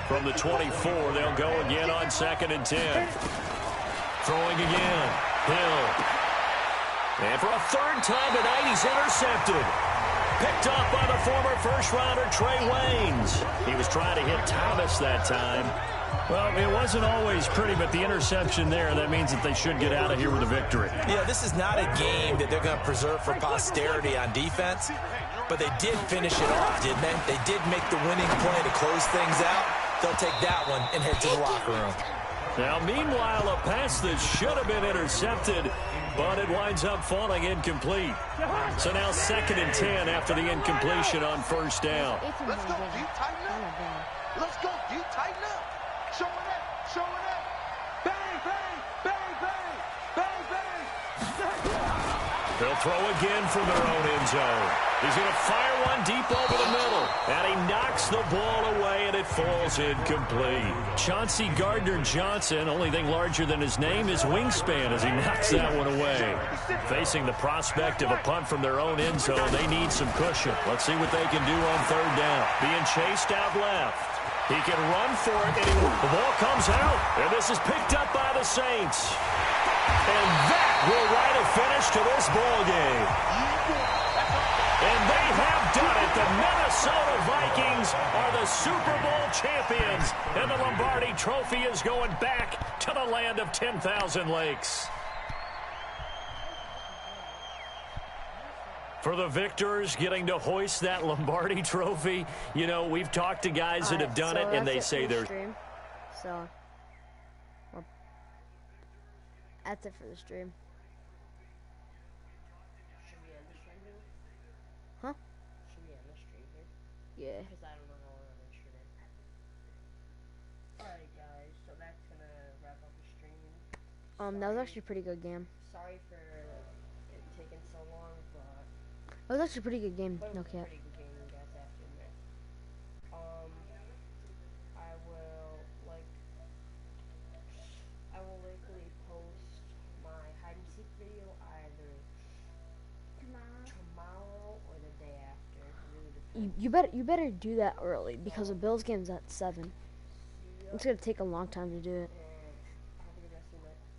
S3: From the 24, they'll go again on 2nd and 10. Throwing again. Hill. And for a third time tonight, he's intercepted. Picked off by the former first-rounder Trey Waynes. He was trying to hit Thomas that time. Well, it wasn't always pretty, but the interception there, that means that they should get out of here with a victory.
S4: Yeah, this is not a game that they're going to preserve for posterity on defense, but they did finish it off, didn't they? They did make the winning play to close things out. They'll take that one and head to the locker room.
S3: Now, meanwhile, a pass that should have been intercepted, but it winds up falling incomplete. So now 2nd and 10 after the incompletion on first down.
S5: Let's go, D. Tighten up. Let's go, D. Tighten up. Show it up. Show it up. Bang, bang, bang, bang, bang, bang.
S3: They'll throw again from their own end zone. He's going to fire one deep over the middle. And he knocks the ball away, and it falls incomplete. Chauncey Gardner-Johnson, only thing larger than his name is wingspan as he knocks that one away. Facing the prospect of a punt from their own end zone, they need some cushion. Let's see what they can do on third down. Being chased out left. He can run for it, and the ball comes out. And this is picked up by the Saints. And that will write a finish to this ball game. And they have done it. The Minnesota Vikings are the Super Bowl champions. And the Lombardi Trophy is going back to the land of 10,000 lakes. For the victors getting to hoist that Lombardi Trophy, you know, we've talked to guys that have done it, and they say they're...
S1: So, well, that's it for the stream.
S6: Should we end the stream here?
S1: Huh?
S6: Should we end the stream here?
S1: Yeah.
S6: Because I don't know how long I'm streaming. Alright guys, so that's gonna wrap up the stream.
S1: That was actually a pretty good game.
S6: Sorry for it taking so long, but
S1: It was actually a pretty good game,
S6: it
S1: no
S6: was a
S1: cap.
S6: pretty good game, you guys have to admit. I will likely post my hide and seek video either
S1: You better do that early because the Bills game's at 7. It's gonna take a long time to do it.